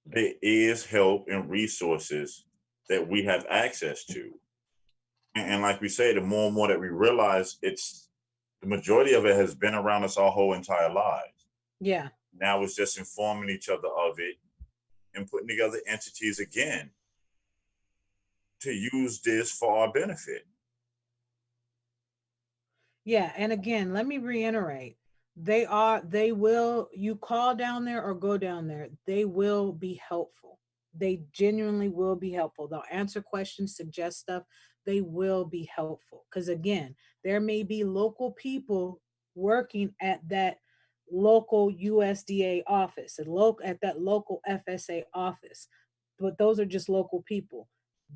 there is help and resources that we have access to. And like we say, the more and more that we realize, it's the majority of it has been around us our whole entire lives. Yeah. Now it's just informing each other of it and putting together entities again to use this for our benefit. Yeah, and again, let me reiterate. They will, you call down there or go down there, they will be helpful. They genuinely will be helpful. They'll answer questions, suggest stuff. They will be helpful. Because again, there may be local people working at that local USDA office, at that local FSA office, but those are just local people.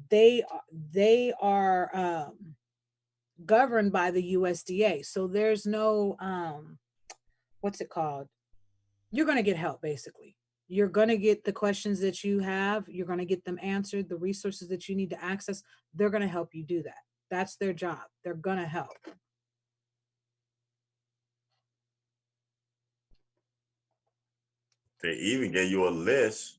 They are governed by the USDA, so there's no what's it called? You're going to get help basically. You're going to get the questions that you have, you're going to get them answered, the resources that you need to access, they're going to help you do that. That's their job. They're going to help. They even gave you a list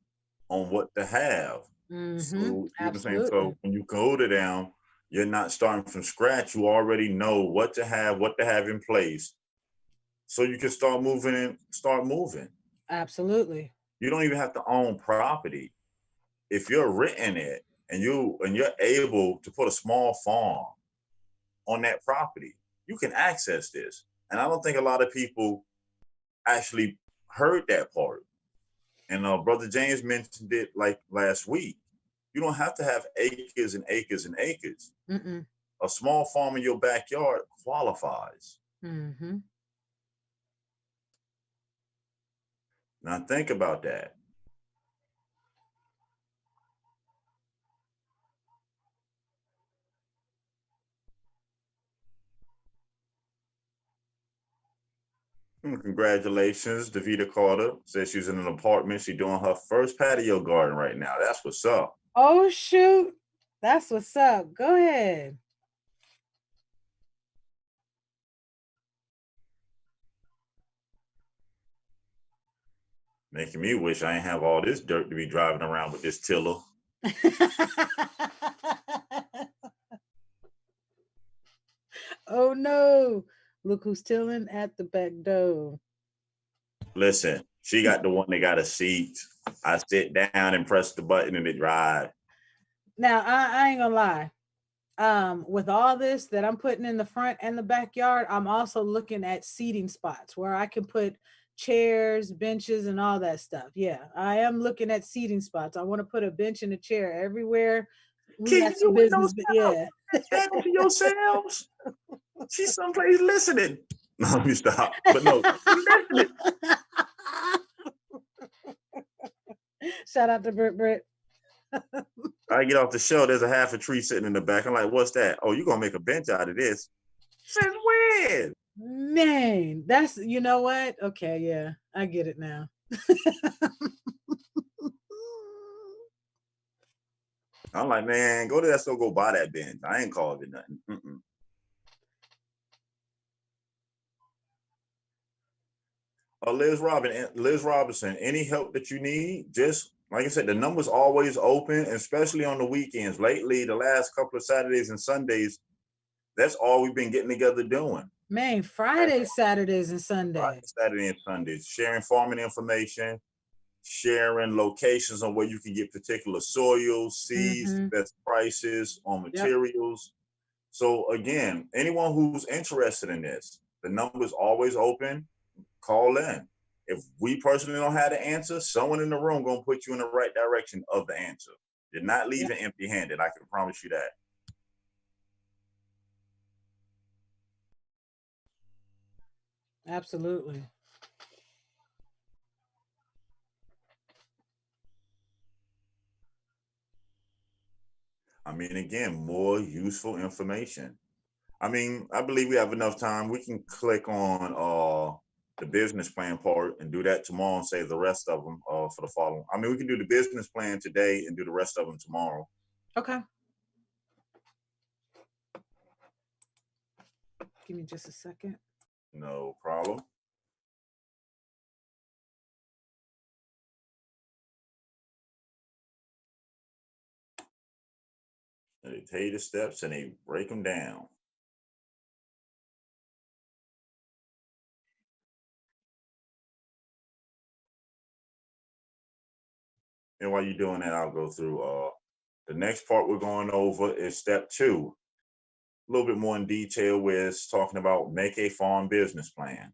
on what to have. Mhm. So, you know what I'm saying? Absolutely. So when you go to them, you're not starting from scratch. You already know what to have in place. So you can start moving and start moving. Absolutely. You don't even have to own property. If you're renting it and you're able to put a small farm on that property, you can access this. And I don't think a lot of people actually heard that part. And Brother James mentioned it like last week. You don't have to have acres and acres and acres. Mm-mm. A small farm in your backyard qualifies. Mhm. Now think about that. Congratulations, Davita Carter says she's in an apartment. She's doing her first patio garden right now. That's what's up. Oh shoot. That's what's up. Go ahead. Making me wish I ain't have all this dirt to be driving around with this tiller. Oh no. Look who's tilling at the back door. Listen, she got the one that got a seat. I sit down and press the button and it drive. Now I ain't gonna lie. With all this that I'm putting in the front and the backyard, I'm also looking at seating spots where I can put chairs, benches, and all that stuff. Yeah, I am looking at seating spots. I want to put a bench and a chair everywhere. We Can got you some do it business, those but yeah. down to yourselves? She's someplace listening. No, let me stop. But no, she's listening. Shout out to Britt. I get off the show, there's a half a tree sitting in the back. I'm like, what's that? Oh, you're gonna make a bench out of this. Since when? Man, that's, you know what? Okay, yeah, I get it now. I'm like, man, go to that store, go buy that bench. I ain't calling it nothing. Liz Robinson, any help that you need, just like I said, the number's always open, especially on the weekends. Lately, the last couple of Saturdays and Sundays, that's all we've been getting together doing. Man, Fridays, Saturdays, and Sundays. Saturday and Sundays, sharing farming information, sharing locations on where you can get particular soils, seeds, Mhm. best prices on Yep. materials. So again, anyone who's interested in this, the number's always open. Call in. If we personally don't have the answer, someone in the room gonna put you in the right direction of the answer. You're not leaving empty-handed. I can promise you that. Absolutely. I mean, again, more useful information. I mean, I believe we have enough time. We can click on the business plan part and do that tomorrow and save the rest of them for the following. I mean, we can do the business plan today and do the rest of them tomorrow. Okay. Give me just a second. No problem. And they tell you the steps and they break them down. And while you're doing that, I'll go through the next part we're going over is step 2. A little bit more in detail where it's talking about make a farm business plan.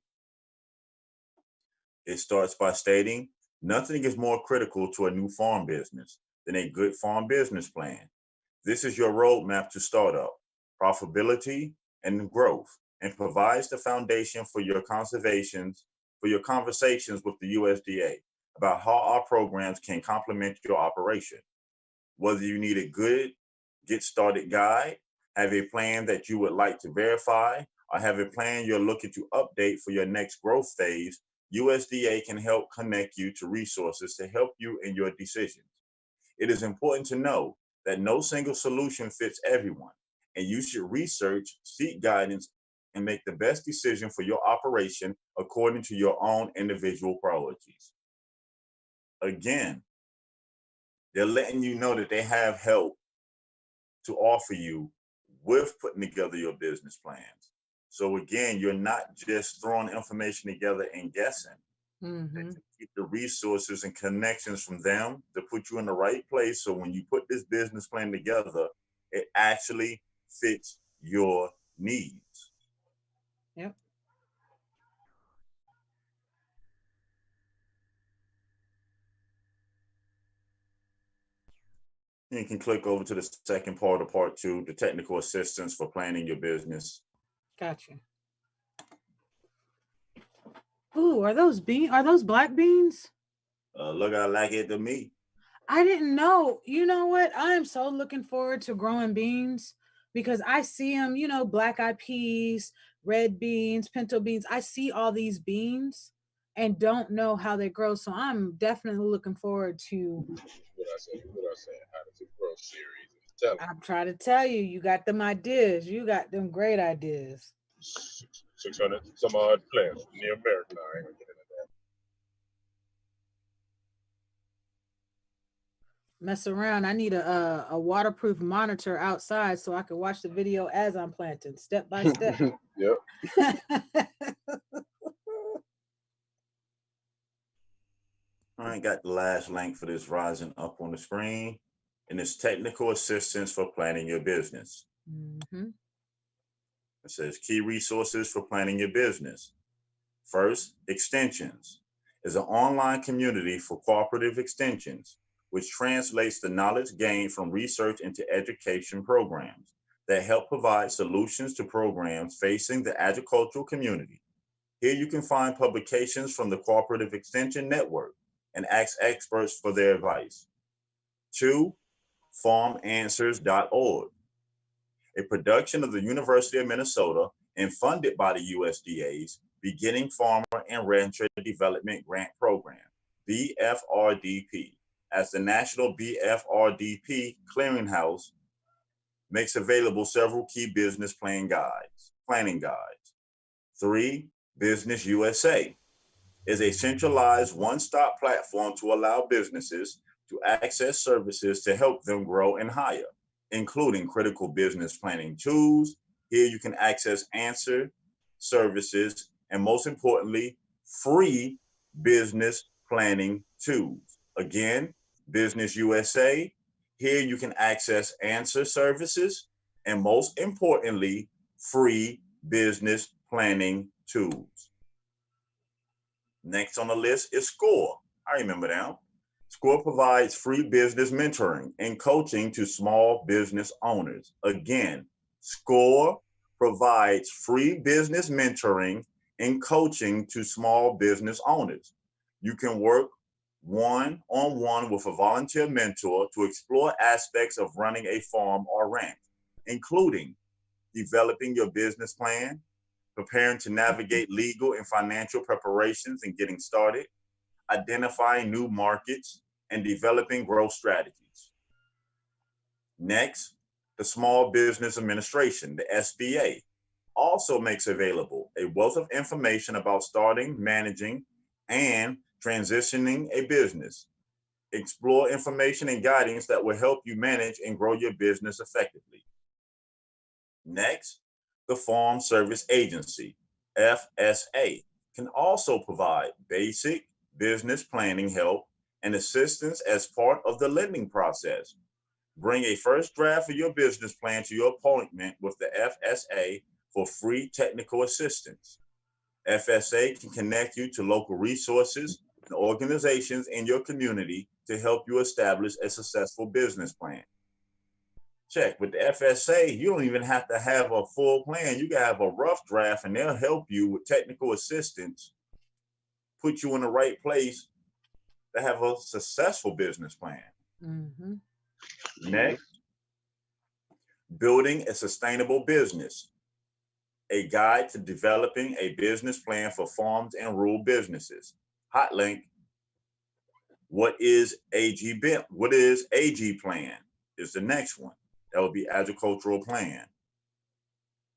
It starts by stating, nothing is more critical to a new farm business then a good farm business plan. This is your roadmap to startup, profitability, and growth, and provides the foundation for your conversations with the USDA about how our programs can complement your operation. Whether you need a good get started guide, have a plan that you would like to verify, or have a plan you're looking to update for your next growth phase, USDA can help connect you to resources to help you in your decisions. It is important to know that no single solution fits everyone, and you should research, seek guidance, and make the best decision for your operation according to your own individual priorities. Again, they're letting you know that they have help to offer you with putting together your business plans. So again, you're not just throwing information together and guessing. Mm-hmm. Get the resources and connections from them to put you in the right place. So when you put this business plan together, it actually fits your needs. Yep. You can click over to the second part of part 2, the technical assistance for planning your business. Gotcha. Ooh, are those black beans? Look, I like it to me. I didn't know. You know what? I am so looking forward to growing beans because I see them, black eyed peas, red beans, pinto beans. I see all these beans and don't know how they grow. So I'm definitely looking forward to. What I say? How does it grow series? Tell me. I'm trying to tell you, you got them ideas. You got them great ideas. 600 some odd plants near America. I ain't gonna get into that. Mess around. I need a waterproof monitor outside so I can watch the video as I'm planting, step by step. Yep. I got the last link for this rising up on the screen, and it's technical assistance for planning your business. Mm-hmm. It says key resources for planning your business. First, Extensions is an online community for cooperative extensions, which translates the knowledge gained from research into education programs that help provide solutions to programs facing the agricultural community. Here you can find publications from the Cooperative Extension Network and ask experts for their advice. 2, farmanswers.org, a production of the University of Minnesota and funded by the USDA's Beginning Farmer and Rancher Development Grant Program, BFRDP, as the National BFRDP Clearinghouse makes available several key business planning guides. 3, Business USA is a centralized one-stop platform to allow businesses to access services to help them grow and hire, including critical business planning tools. Here you can access answer services and, most importantly, free business planning tools. Again, Business USA, here you can access answer services and, most importantly, free business planning tools. Next on the list is SCORE. I remember now. SCORE provides free business mentoring and coaching to small business owners. Again, SCORE provides free business mentoring and coaching to small business owners. You can work one-on-one with a volunteer mentor to explore aspects of running a farm or ranch, including developing your business plan, preparing to navigate legal and financial preparations and getting started, identifying new markets, and developing growth strategies. Next, the Small Business Administration, the SBA, also makes available a wealth of information about starting, managing, and transitioning a business. Explore information and guidance that will help you manage and grow your business effectively. Next, the Farm Service Agency, FSA, can also provide basic business planning help and assistance as part of the lending process. Bring a first draft of your business plan to your appointment with the FSA for free technical assistance. FSA can connect you to local resources and organizations in your community to help you establish a successful business plan. Check with the FSA, you don't even have to have a full plan. You can have a rough draft and they'll help you with technical assistance, put you in the right place to have a successful business plan. Mm-hmm. Next, building a sustainable business, a guide to developing a business plan for farms and rural businesses. Hot link. What is AG plan? Is the next one. That would be agricultural plan.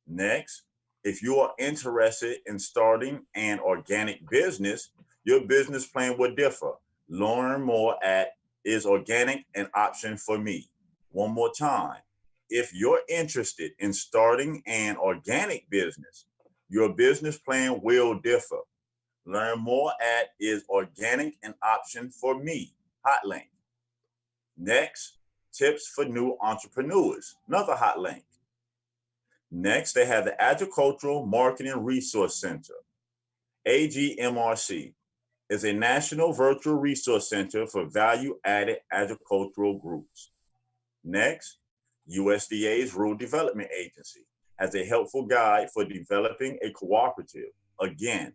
Next, if you are interested in starting an organic business, your business plan will differ. Learn more at Is Organic an Option for Me? One more time. If you're interested in starting an organic business, your business plan will differ. Learn more at Is Organic an Option for Me? Hot link. Next, tips for new entrepreneurs. Another hot link. Next, they have the Agricultural Marketing Resource Center. AGMRC is a national virtual resource center for value-added agricultural groups. Next, USDA's Rural Development Agency has a helpful guide for developing a cooperative. Again,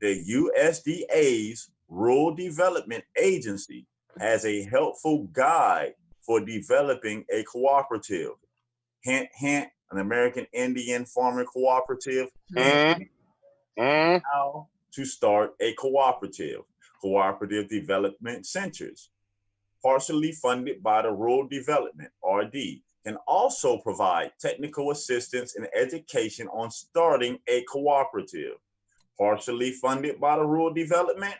the USDA's Rural Development Agency has a helpful guide for developing a cooperative. Hint, hint, an American Indian Farmer Cooperative. How to start a cooperative. Cooperative Development Centers, partially funded by the Rural Development, RD, can also provide technical assistance and education on starting a cooperative. Partially funded by the Rural Development,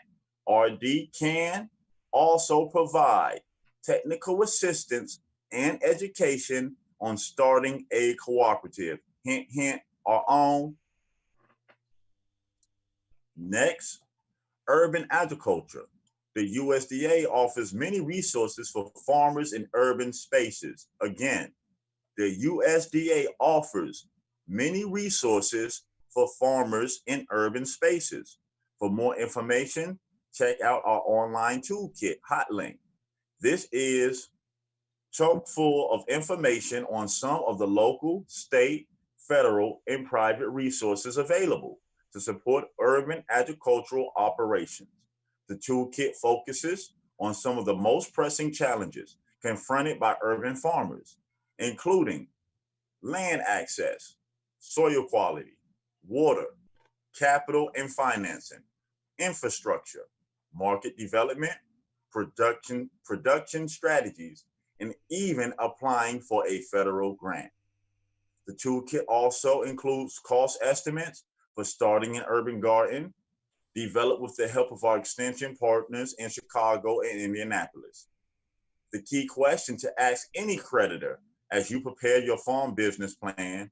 RD can also provide technical assistance and education on starting a cooperative. Hint, hint, our own. Next, urban agriculture. The USDA offers many resources for farmers in urban spaces. Again, the USDA offers many resources for farmers in urban spaces. For more information, check out our online toolkit, hot link. This is chock full of information on some of the local, state, federal, and private resources available to support urban agricultural operations. The toolkit focuses on some of the most pressing challenges confronted by urban farmers, including land access, soil quality, water, capital and financing, infrastructure, market development, production strategies, and even applying for a federal grant. The toolkit also includes cost estimates for starting an urban garden, developed with the help of our extension partners in Chicago and Indianapolis. The key question to ask any creditor as you prepare your farm business plan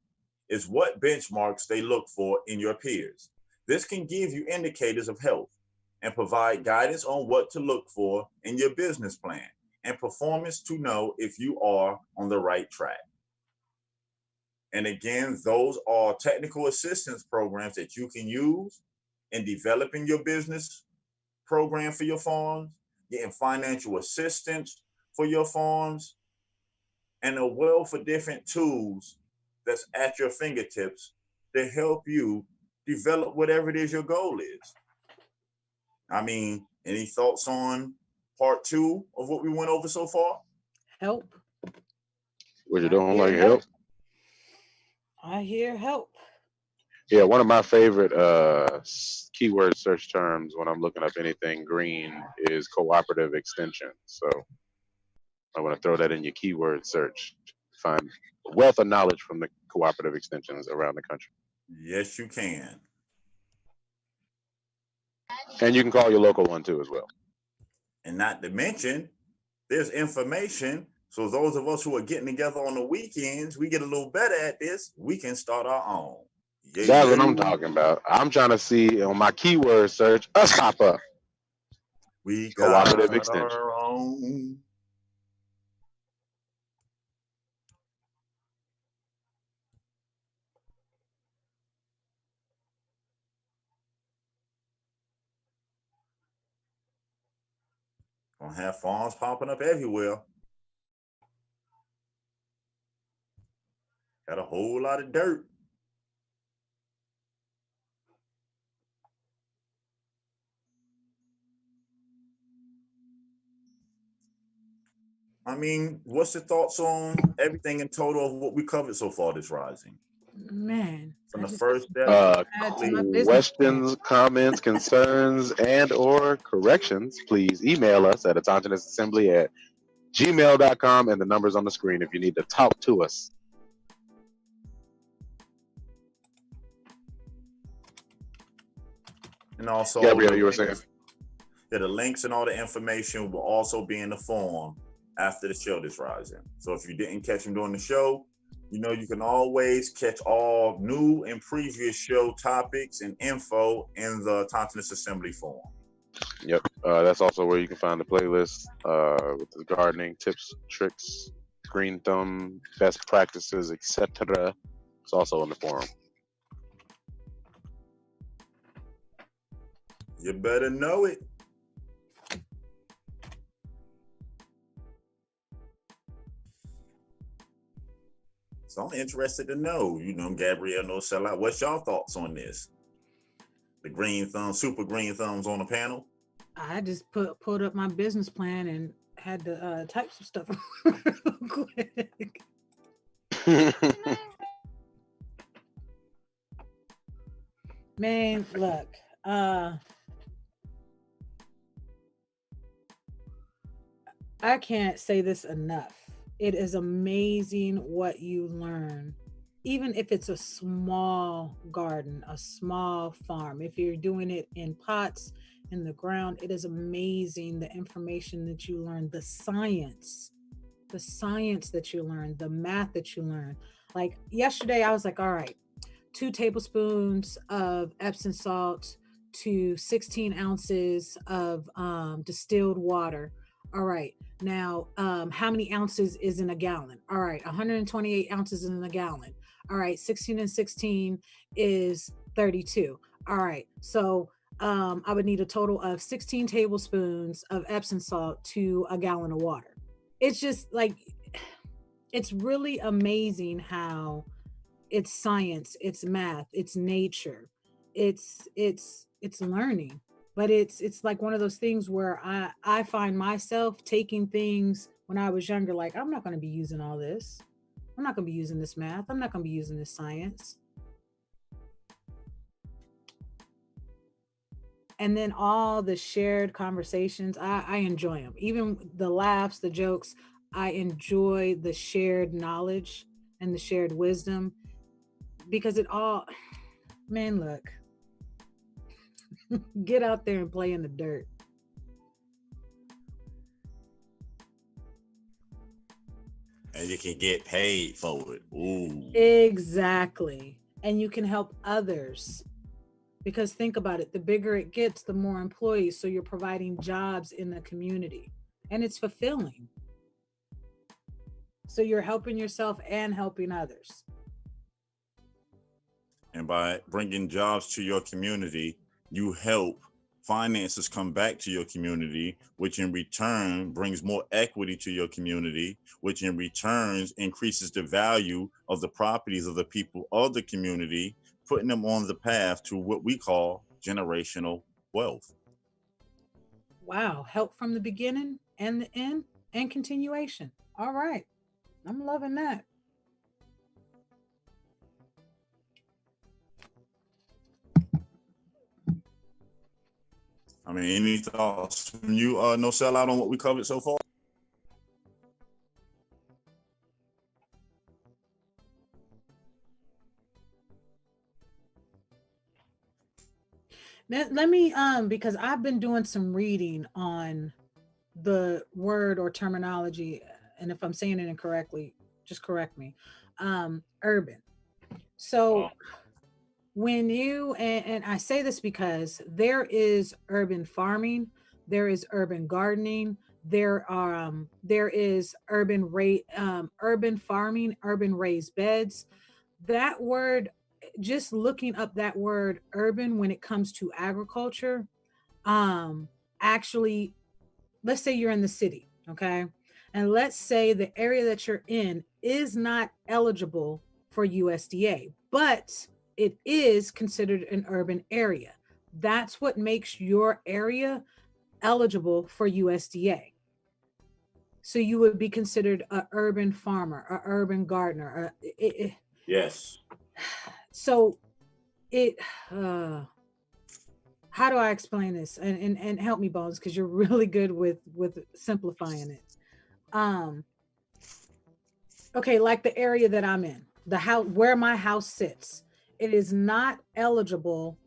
is what benchmarks they look for in your peers. This can give you indicators of health and provide guidance on what to look for in your business plan and performance to know if you are on the right track. And again, those are technical assistance programs that you can use in developing your business program for your farms, getting financial assistance for your farms, and a wealth of different tools that's at your fingertips to help you develop whatever it is your goal is. I mean, any thoughts on part 2 of what we went over so far? Help. What you I don't hear like help? I hear help. Yeah, one of my favorite keyword search terms when I'm looking up anything green is cooperative extension. So I want to throw that in your keyword search. Find a wealth of knowledge from the cooperative extensions around the country. Yes, you can. And you can call your local one too as well. And not to mention, there's information. So those of us who are getting together on the weekends, we get a little better at this. We can start our own. Yeah, That's what I'm talking about. I'm trying to see on my keyword search us pop up. We got Cooperative extension. our own. Gonna have farms popping up everywhere. Got a whole lot of dirt. I mean, what's your thoughts on everything in total of what we covered so far this rising? Man, From I the just got first some step, things Uh, to add to my business plan. Questions, comments, concerns, and or corrections, please email us at autogenousassembly@gmail.com, and the number's on the screen if you need to talk to us. and also Gabrielle, the you were links. saying? Yeah, the links and all the information will also be in the form after the show this rising. So if you didn't catch them during the show, you know you can always catch all new and previous show topics and info in the Autonomous Assembly form. Yep. That's also where you can find the playlist with the gardening tips, tricks, green thumb, best practices, etc. It's also on the forum. You better know it. So I'm interested to know, Gabrielle, no sellout. What's y'all thoughts on this? The green thumb, super green thumbs on the panel. I just pulled up my business plan and had to type some stuff real quick. Man, look, I can't say this enough. It is amazing what you learn, even if it's a small garden, a small farm. If you're doing it in pots, in the ground, it is amazing the information that you learn, the science that you learn, the math that you learn. Like yesterday, I was like, all right, 2 tablespoons of Epsom salt to 16 ounces of distilled water. All right. Now, how many ounces is in a gallon? All right. 128 ounces in a gallon. All right. 16 and 16 is 32. All right. So I would need a total of 16 tablespoons of Epsom salt to a gallon of water. It's just like, it's really amazing how it's science, it's math, it's nature, it's learning. But it's like one of those things where I find myself taking things when I was younger, like I'm not going to be using all this. I'm not going to be using this math. I'm not going to be using this science. And then all the shared conversations, I enjoy them. Even the laughs, the jokes, I enjoy the shared knowledge and the shared wisdom, because it all, man, look, get out there and play in the dirt. And you can get paid for it. Ooh. Exactly. And you can help others. Because think about it, the bigger it gets, the more employees. So you're providing jobs in the community. And it's fulfilling. So you're helping yourself and helping others. And by bringing jobs to your community, you help finances come back to your community, which in return brings more equity to your community, which in returns increases the value of the properties of the people of the community, putting them on the path to what we call generational wealth. Wow. Help from the beginning and the end and continuation. All right. I'm loving that. I mean, any thoughts from you, no sellout, on what we covered so far? Let me because I've been doing some reading on the word or terminology, and if I'm saying it incorrectly, just correct me. Urban. So when you and I say this because there is urban farming, there is urban gardening, there is urban farming, urban raised beds. That word, just looking up that word urban when it comes to agriculture, actually let's say you're in the city, okay? And let's say the area that you're in is not eligible for USDA, but it is considered an urban area. That's what makes your area eligible for USDA. So you would be considered an urban farmer, an urban gardener. Yes. So it, how do I explain this? And help me, Bones, because you're really good with simplifying it. Okay, like the area that I'm in, the house where my house sits, it is not eligible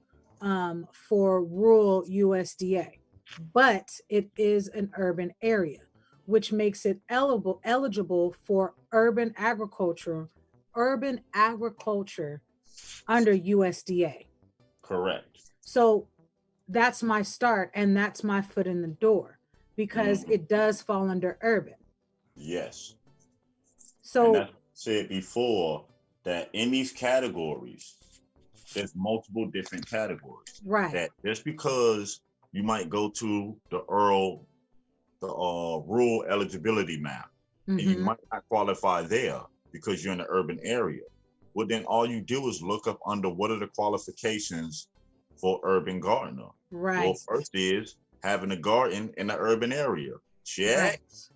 for rural USDA, but it is an urban area, which makes it eligible for urban agriculture under USDA. Correct. So that's my start, and that's my foot in the door because it does fall under urban. Yes. So, and I said before that in these categories, there's multiple different categories. right. That just because you might go to the rural eligibility map, and you Mhm. might not qualify there because you're in the urban area. Well, then all you do is look up under what are the qualifications for urban gardener. Well, Right. first is having a garden in the urban area. Check. Right.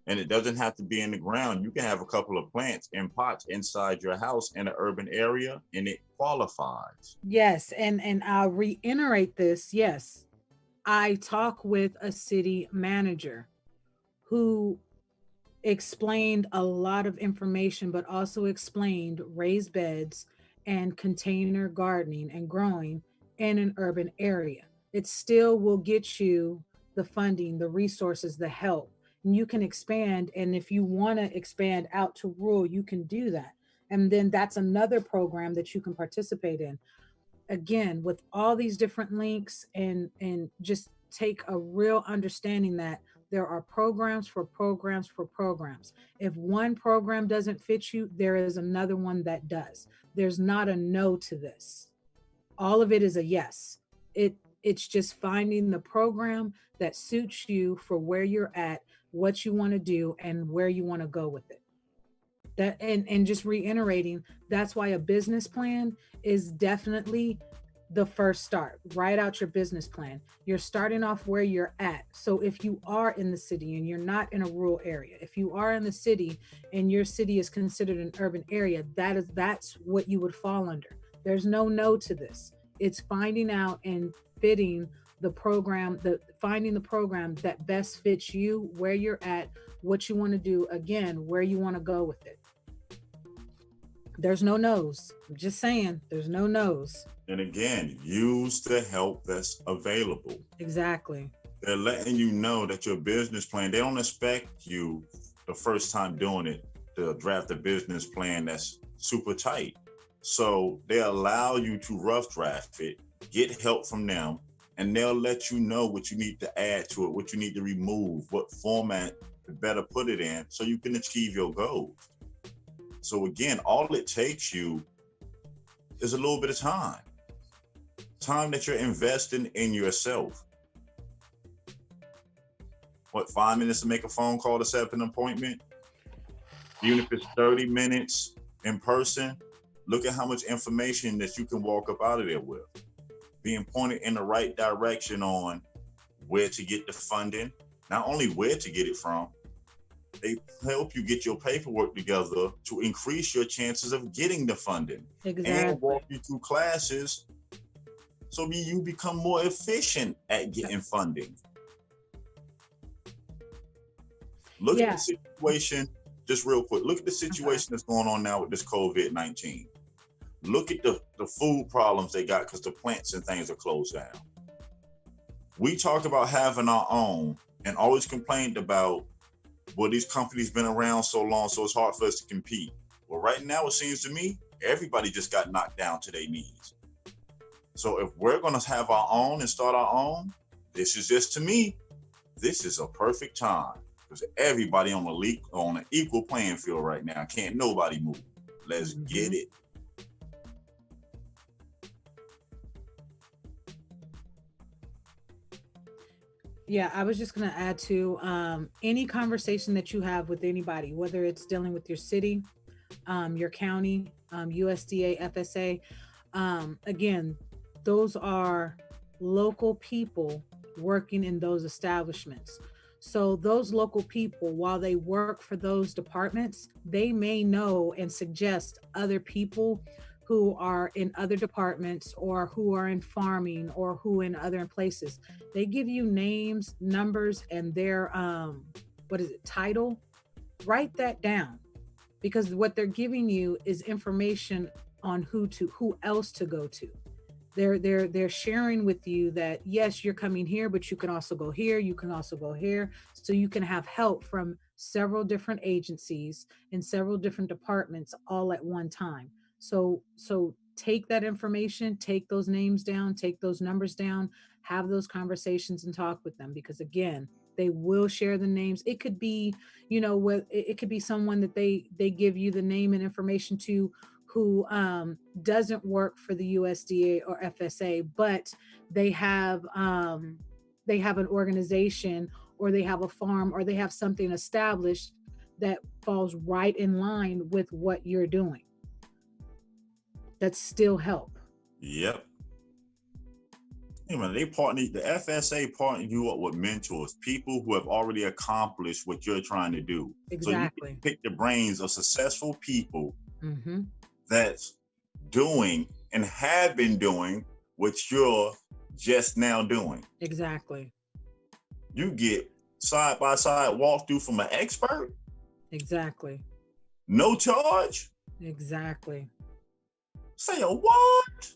And it doesn't have to be in the ground. You can have a couple of plants in pots inside your house in an urban area, and it qualifies. Yes, and I'll reiterate this. Yes, I talk with a city manager who explained a lot of information, but also explained raised beds and container gardening and growing in an urban area. It still will get you the funding, the resources, the help. And you can expand. And if you want to expand out to rural, you can do that. And then that's another program that you can participate in. Again, with all these different links, and just take a real understanding that there are programs for programs for programs. If one program doesn't fit you, there is another one that does. There's not a no to this. All of it is a yes. It's just finding the program that suits you for where you're at, what you want to do, and where you want to go with it. That, and just reiterating, that's why a business plan is definitely the first start. Write out your business plan. You're starting off where you're at. So if you are in the city and you're not in a rural area, if you are in the city and your city is considered an urban area, that's what you would fall under. There's no to this. It's finding out and fitting finding the program that best fits you, where you're at, what you want to do, again, where you want to go with it. There's no no's. I'm just saying, there's no no's. And again, use the help that's available. Exactly. They're letting you know that your business plan, they don't expect you the first time doing it to draft a business plan that's super tight. So they allow you to rough draft it, get help from them, and they'll let you know what you need to add to it, what you need to remove, what format to better put it in so you can achieve your goals. So again, all it takes you is a little bit of time that you're investing in yourself. What, 5 minutes to make a phone call to set up an appointment? Even if it's 30 minutes in person, look at how much information that you can walk up out of there with. Being pointed in the right direction on where to get the funding, not only where to get it from, they help you get your paperwork together to increase your chances of getting the funding. Exactly. And walk you through classes so you become more efficient at getting funding. Look at the situation, just real quick, look at the situation that's going on now with this COVID-19. Look at the food problems they got because the plants and things are closed down. We talk about having our own and always complained about, well, these companies been around so long, so it's hard for us to compete. Well, right now, it seems to me, everybody just got knocked down to their knees. So if we're going to have our own and start our own, this is just, to me, this is a perfect time because everybody on an equal playing field right now. Can't nobody move. Let's get it. Yeah, I was just going to add to any conversation that you have with anybody, whether it's dealing with your city, your county, USDA, FSA. Again, those are local people working in those establishments. So those local people, while they work for those departments, they may know and suggest other people who are in other departments or who are in farming or who in other places. They give you names, numbers, and their title. Write that down, because what they're giving you is information on who else to go to. They're sharing with you that yes, you're coming here, but you can also go here, you can also go here, so you can have help from several different agencies in several different departments all at one time. So take that information, take those names down, take those numbers down, have those conversations and talk with them, because again, they will share the names. It could be, what it could be someone that they give you the name and information to, who doesn't work for the USDA or FSA, but they have an organization, or they have a farm, or they have something established that falls right in line with what you're doing. That's still help. Yep. They partner, the FSA partner you up with mentors, people who have already accomplished what you're trying to do. Exactly. So you pick the brains of successful people Mm-hmm. that's doing and have been doing what you're just now doing. Exactly. You get side by side walkthrough from an expert. Exactly. No charge. Exactly. Say a what?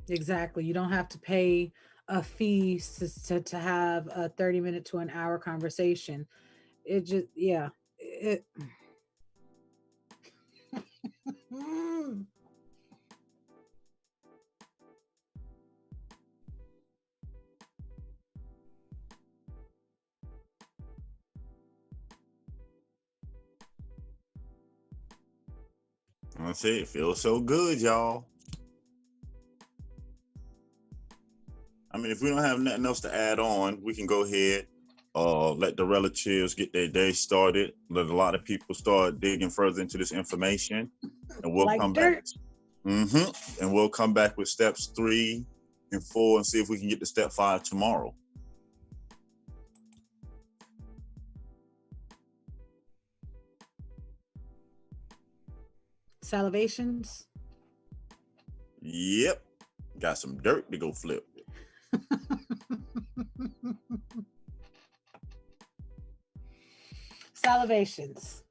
Exactly. You don't have to pay a fee to have a 30-minute to an hour conversation. It just, yeah. That's it. It feels so good, y'all. I mean, if we don't have nothing else to add on, we can go ahead, let the relatives get their day started. Let a lot of people start digging further into this information, and we'll Like come dirt. back. And we'll come back with steps 3 and 4 and see if we can get to step 5 tomorrow. Salivations. Yep. Got some dirt to go flip. Salivations.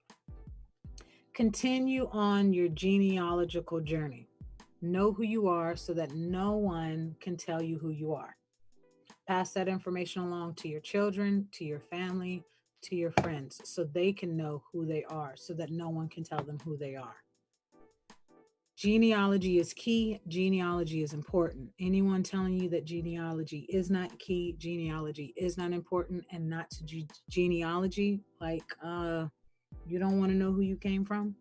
Continue on your genealogical journey. Know who you are so that no one can tell you who you are. Pass that information along to your children, to your family, to your friends, so they can know who they are, so that no one can tell them who they are. Genealogy is key. Genealogy is important. Anyone telling you that genealogy is not key, genealogy is not important, and not to genealogy, like you don't want to know who you came from.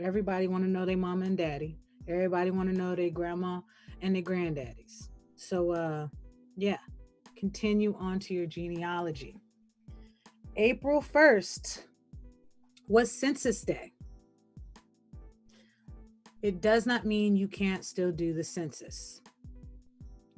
Everybody want to know their mama and daddy. Everybody want to know their grandma and their granddaddies. So yeah, continue on to your genealogy. April 1st was Census Day. It does not mean you can't still do the census.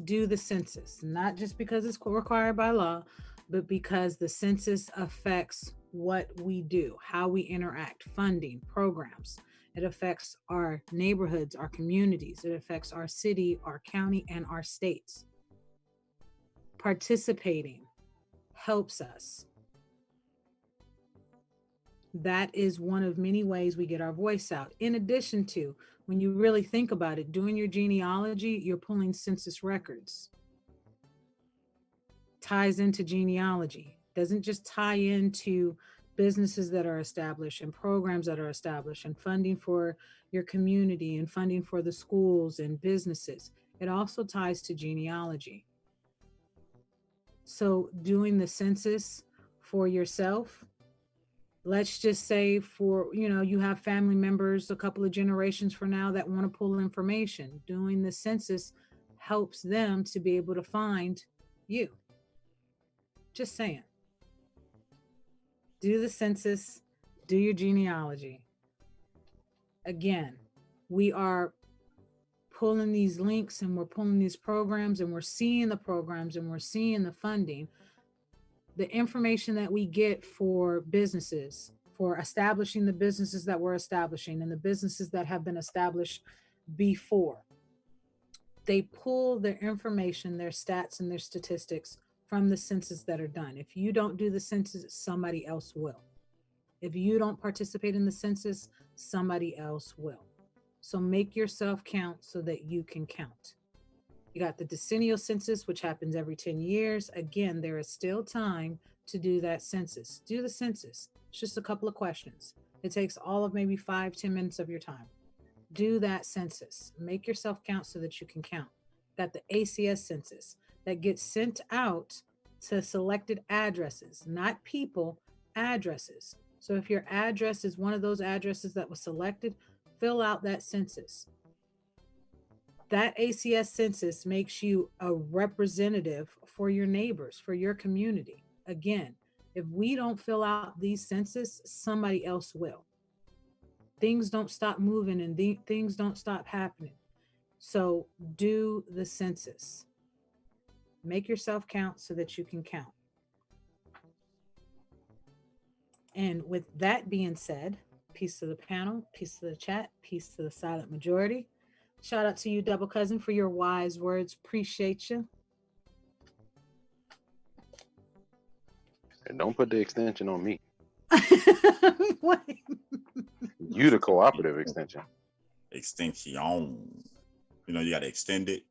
Do the census, not just because it's required by law, but because the census affects what we do, how we interact, funding, programs. It affects our neighborhoods, our communities. It affects our city, our county, and our states. Participating helps us. That is one of many ways we get our voice out. In addition to, when you really think about it, doing your genealogy, you're pulling census records. Ties into genealogy. Doesn't just tie into businesses that are established and programs that are established and funding for your community and funding for the schools and businesses. It also ties to genealogy. So doing the census for yourself, let's just say you have family members a couple of generations from now that want to pull information. Doing the census helps them to be able to find You. Just saying. Do the census, do your genealogy. Again, we are pulling these links and we're pulling these programs and we're seeing the programs and we're seeing the funding. The information that we get for businesses, for establishing the businesses that we're establishing and the businesses that have been established before, they pull their information, their stats and their statistics from the census that are done. If you don't do the census, somebody else will. If you don't participate in the census, somebody else will. So make yourself count so that you can count. You got the decennial census, which happens every 10 years. Again, there is still time to do that census. Do the census. It's just a couple of questions. It takes all of maybe 5-10 minutes of your time. Do that census. Make yourself count so that you can count. Got the ACS census that gets sent out to selected addresses, not people, addresses. So if your address is one of those addresses that was selected, fill out that census. That ACS census makes you a representative for your neighbors, for your community. Again, if we don't fill out these census, somebody else will. Things don't stop moving and things don't stop happening. So do the census. Make yourself count so that you can count. And with that being said, peace to the panel, peace to the chat, peace to the silent majority. Shout out to you, Double Cousin, for your wise words. Appreciate you. And don't put the extension on me. What? You the cooperative extension. Extension. You know, you got to extend it.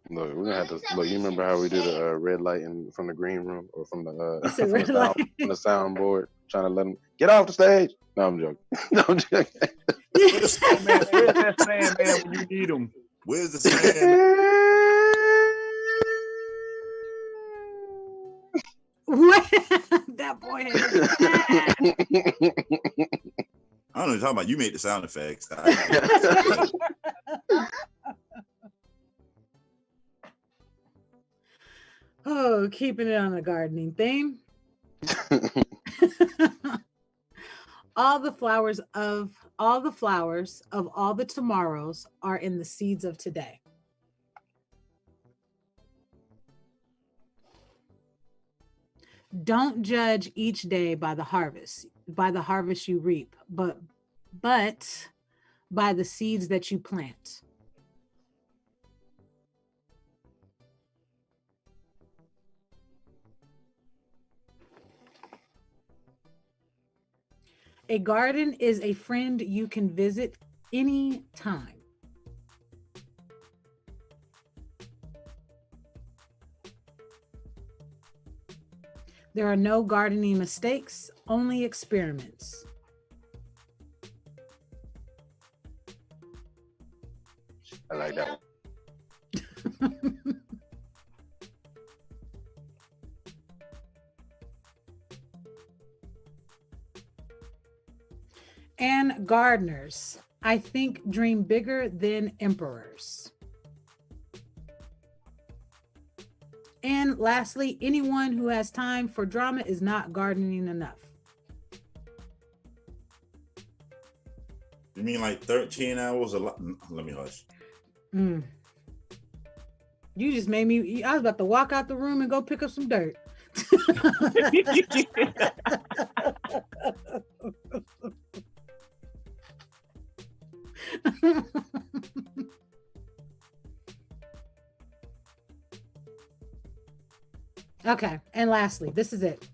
Look, we're gonna have to look. You remember how we do the red light from the green room or from the from the soundboard, trying to let them get off the stage? No, I'm joking. No, I'm joking. Where's that stand, man, when you need them? Where's the stand? What? That boy had I don't know what you're talking about. You made the sound effects. Oh, keeping it on the gardening theme. all the flowers of all the tomorrows are in the seeds of today. Don't judge each day by the harvest you reap, but by the seeds that you plant. A garden is a friend you can visit anytime. There are no gardening mistakes, only experiments. I like that one. And gardeners, I think, dream bigger than emperors. And lastly, anyone who has time for drama is not gardening enough. You mean like 13 hours a lot? Let me hush. You just made me, I was about to walk out the room and go pick up some dirt. Okay, and lastly, this is it.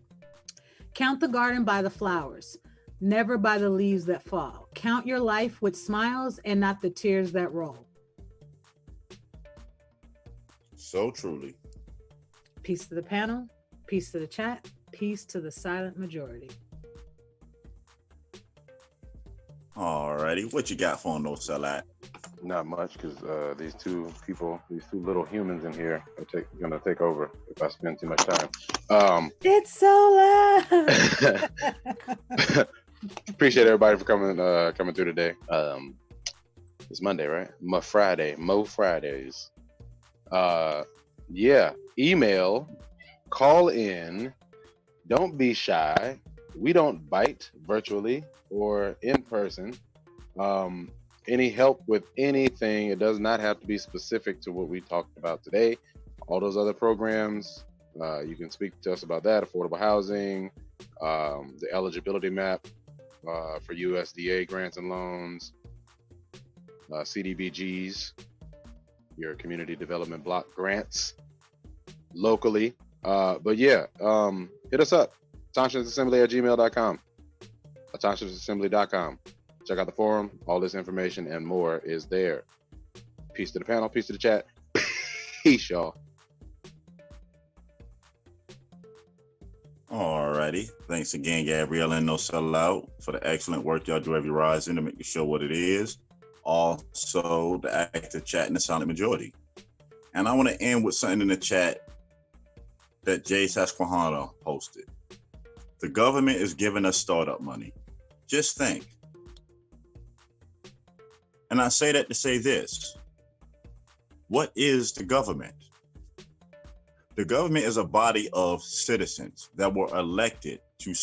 Count the garden by the flowers, never by the leaves that fall. Count your life with smiles and not the tears that roll. So truly. Peace to the panel, peace to the chat, peace to the silent majority. Alrighty, what you got for No Sellat? Not much, because these two little humans in here are gonna take over if I spend too much time. It's so loud. Appreciate everybody for coming through today. It's Monday, right? Mo Fridays. Yeah, email, call in. Don't be shy. We don't bite virtually or in person. Um, any help with anything, it does not have to be specific to what we talked about today. All those other programs, you can speak to us about that, affordable housing, the eligibility map for USDA grants and loans, CDBGs, your community development block grants locally. But yeah, hit us up, tonscienceassembly@gmail.com, tonscienceassembly.com. Check out the forum. All this information and more is there. Peace to the panel, peace to the chat. Peace, y'all. Alrighty. Thanks again, Gabrielle and No Sellout, for the excellent work y'all do every rising to make the show what it is. Also, the active chat and the silent majority. And I want to end with something in the chat that Jay Susquehanna posted. The government is giving us startup money. Just think. And I say that to say this. What is the government? The government is a body of citizens that were elected to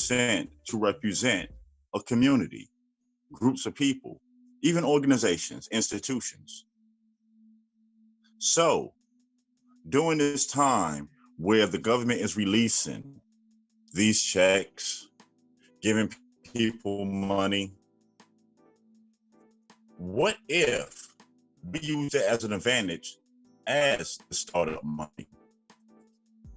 represent a community, groups of people, even organizations, institutions. So, during this time where the government is releasing these checks, giving people money, what if we use it as an advantage as the startup money?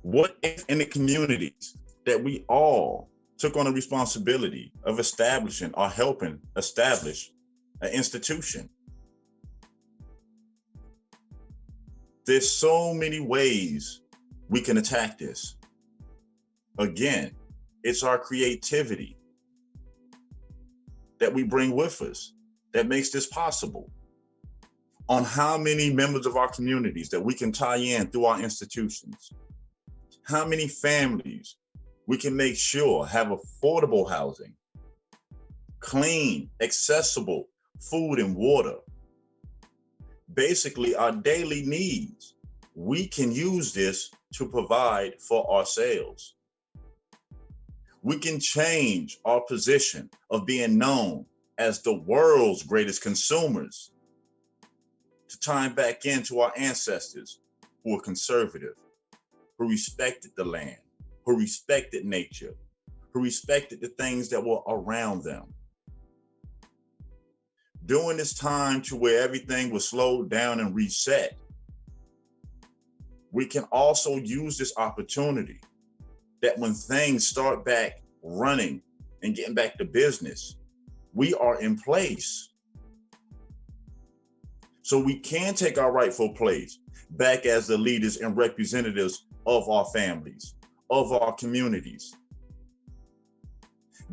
What if in the communities that we all took on the responsibility of establishing or helping establish an institution? There's so many ways we can attack this. Again, it's our creativity that we bring with us that makes this possible. On how many members of our communities that we can tie in through our institutions, how many families we can make sure have affordable housing, clean, accessible food and water, basically our daily needs. We can use this to provide for ourselves. We can change our position of being known as the world's greatest consumers to time back into our ancestors who were conservative, who respected the land, who respected nature, who respected the things that were around them. During this time to where everything was slowed down and reset, we can also use this opportunity that when things start back running and getting back to business, we are in place. So we can take our rightful place back as the leaders and representatives of our families, of our communities.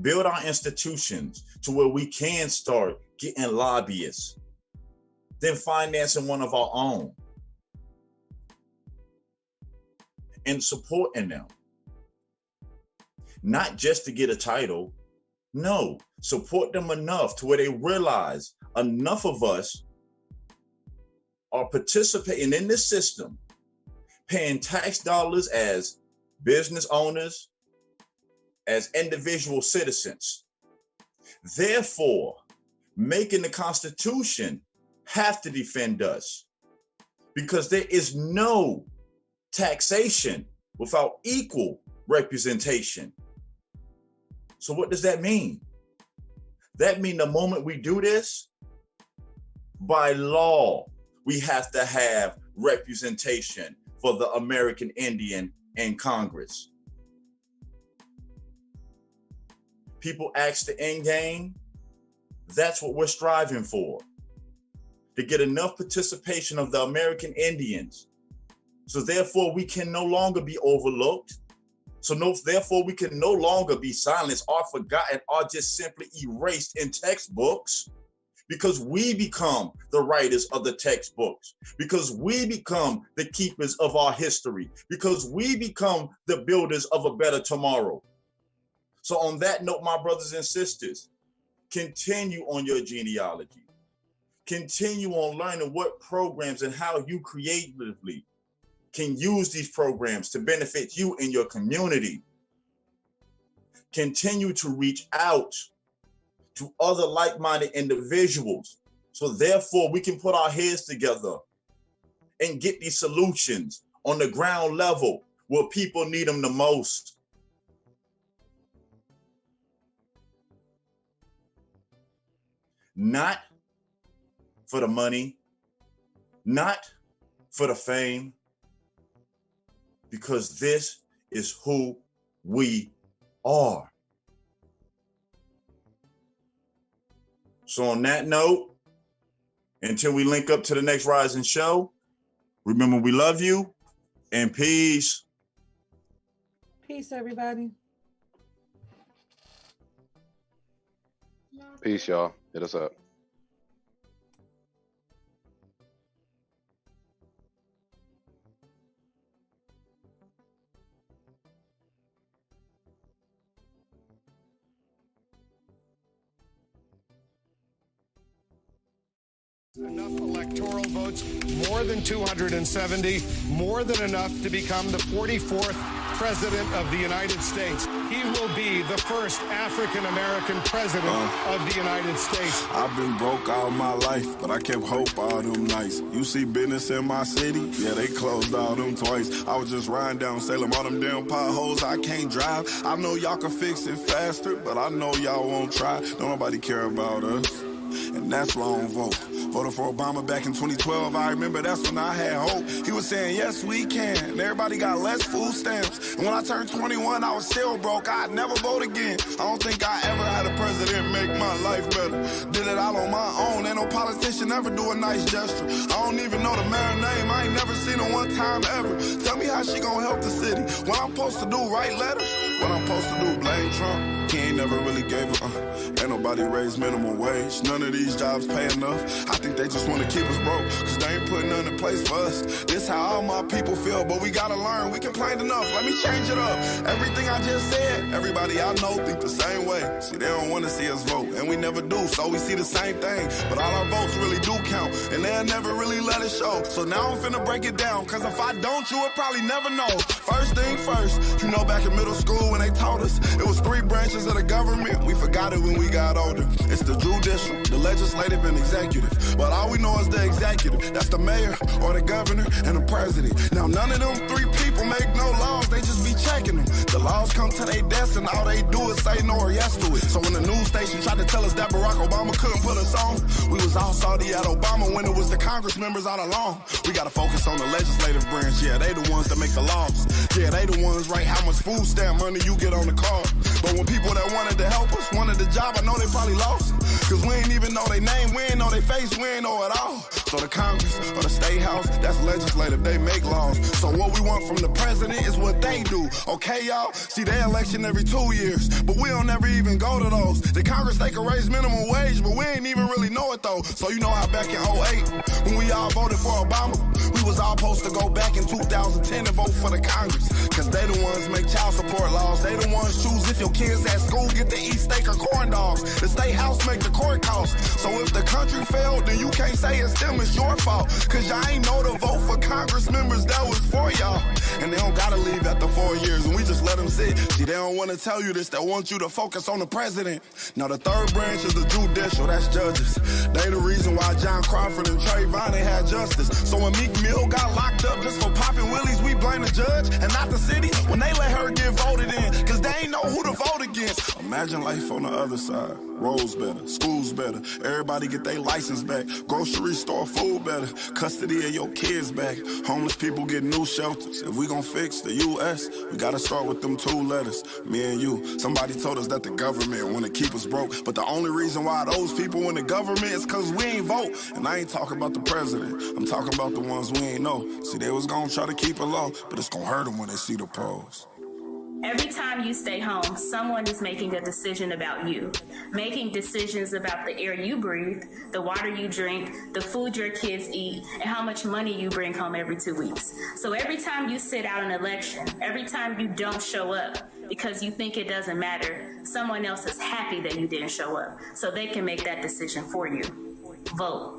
Build our institutions to where we can start getting lobbyists, then financing one of our own, and supporting them. Not just to get a title, no, support them enough to where they realize enough of us are participating in this system, paying tax dollars as business owners, as individual citizens. Therefore, making the Constitution have to defend us, because there is no taxation without equal representation. So what does that mean? That means the moment we do this, by law, we have to have representation for the American Indian in Congress. People ask the end game. That's what we're striving for, to get enough participation of the American Indians. So therefore we can no longer be overlooked. Therefore we can no longer be silenced or forgotten or just simply erased in textbooks, because we become the writers of the textbooks, because we become the keepers of our history, because we become the builders of a better tomorrow. So on that note, my brothers and sisters, continue on your genealogy. Continue on learning what programs and how you creatively can use these programs to benefit you and your community. Continue to reach out to other like-minded individuals. So therefore, we can put our heads together and get these solutions on the ground level where people need them the most. Not for the money, not for the fame, because this is who we are. So on that note, until we link up to the next Rising Show, remember we love you and peace. Peace, everybody. Peace, y'all. Hit us up. Enough electoral votes, more than 270, more than enough to become the 44th President of the United States. He will be the first African-American President of the United States. I've been broke all my life, but I kept hope all them nights. You see business in my city? Yeah, they closed all them twice. I was just riding down Salem, all them damn potholes I can't drive. I know y'all can fix it faster, but I know y'all won't try. Don't nobody care about us, and that's why I don't vote. Voted for Obama back in 2012. I remember that's when I had hope. He was saying, yes, we can. And everybody got less food stamps. And when I turned 21, I was still broke. I'd never vote again. I don't think I ever had a president make my life better. Did it all on my own. Ain't no politician ever do a nice gesture. I don't even know the mayor's name. I ain't never seen her one time ever. Tell me how she gonna help the city. What I'm supposed to do, write letters? What I'm supposed to do, blame Trump? He ain't never really gave a Ain't nobody raised minimum wage. None of these jobs pay enough. I think they just want to keep us broke, cause they ain't putting nothing in place for us. This how all my people feel, but we gotta learn. We complained enough, let me change it up. Everything I just said, everybody I know think the same way. See, they don't want to see us vote, and we never do, so we see the same thing. But all our votes really do count, and they'll never really let it show. So now I'm finna break it down, cause if I don't, you would probably never know. First thing first, you know back in middle school when they taught us, it was 3 branches of the government. We forgot it when we got older. It's the judicial, the legislative, and executive. But all we know is the executive. That's the mayor or the governor and the president. Now none of them 3 people make no laws, they just be checking them. The laws come to their desk and all they do is say no or yes to it. So when the news station tried to tell us that Barack Obama couldn't put us on, we was all salty at Obama when it was the Congress members all along. We gotta focus on the legislative branch. Yeah, they the ones that make the laws. Yeah, they the ones write how much food stamp money you get on the card. But when people that wanted to help us wanted the job, I know they probably lost. Cause we ain't even know their name, we ain't know their face, we ain't know it all. So the Congress or the State House, that's legislative, they make laws. So what we want from the president is what they do. Okay, y'all? See, they election every 2 years, but we don't ever even go to those. The Congress, they can raise minimum wage, but we ain't even really know it though. So you know how back in 08, when we all voted for Obama, we was all supposed to go back in 2010 and vote for the Congress. Cause they the ones make child support laws. They the ones choose if your kids at school get to eat steak or corn dogs. The State House make the court costs. So if the country failed, then you can't say it's them, it's your fault. Cause y'all ain't know to vote for Congress members that was for y'all. And they don't gotta leave after 4 years, and we just let them sit. See, they don't wanna tell you this, they want you to focus on the president. Now the third branch is the judicial, that's judges. They the reason why John Crawford and Trayvon ain't had justice. So when Meek Mill got locked up just for popping willies, we blame the judge and not the city when they let her get voted in, cause they ain't know who to vote against. Imagine life on the other side. Roads better, schools better, everybody get their license back, grocery store food better, custody of your kids back, homeless people get new shelters. If we gon' fix the U.S., we gotta start with them 2 letters, me and you. Somebody told us that the government wanna keep us broke, but the only reason why those people in the government is cause we ain't vote. And I ain't talking about the president, I'm talking about the ones we ain't know. See, they was gonna try to keep it low, but it's gonna hurt them when they see the polls. Every time you stay home, someone is making a decision about you, making decisions about the air you breathe, the water you drink, the food your kids eat, and how much money you bring home every 2 weeks. So every time you sit out an election, every time you don't show up because you think it doesn't matter, someone else is happy that you didn't show up, so they can make that decision for you. Vote.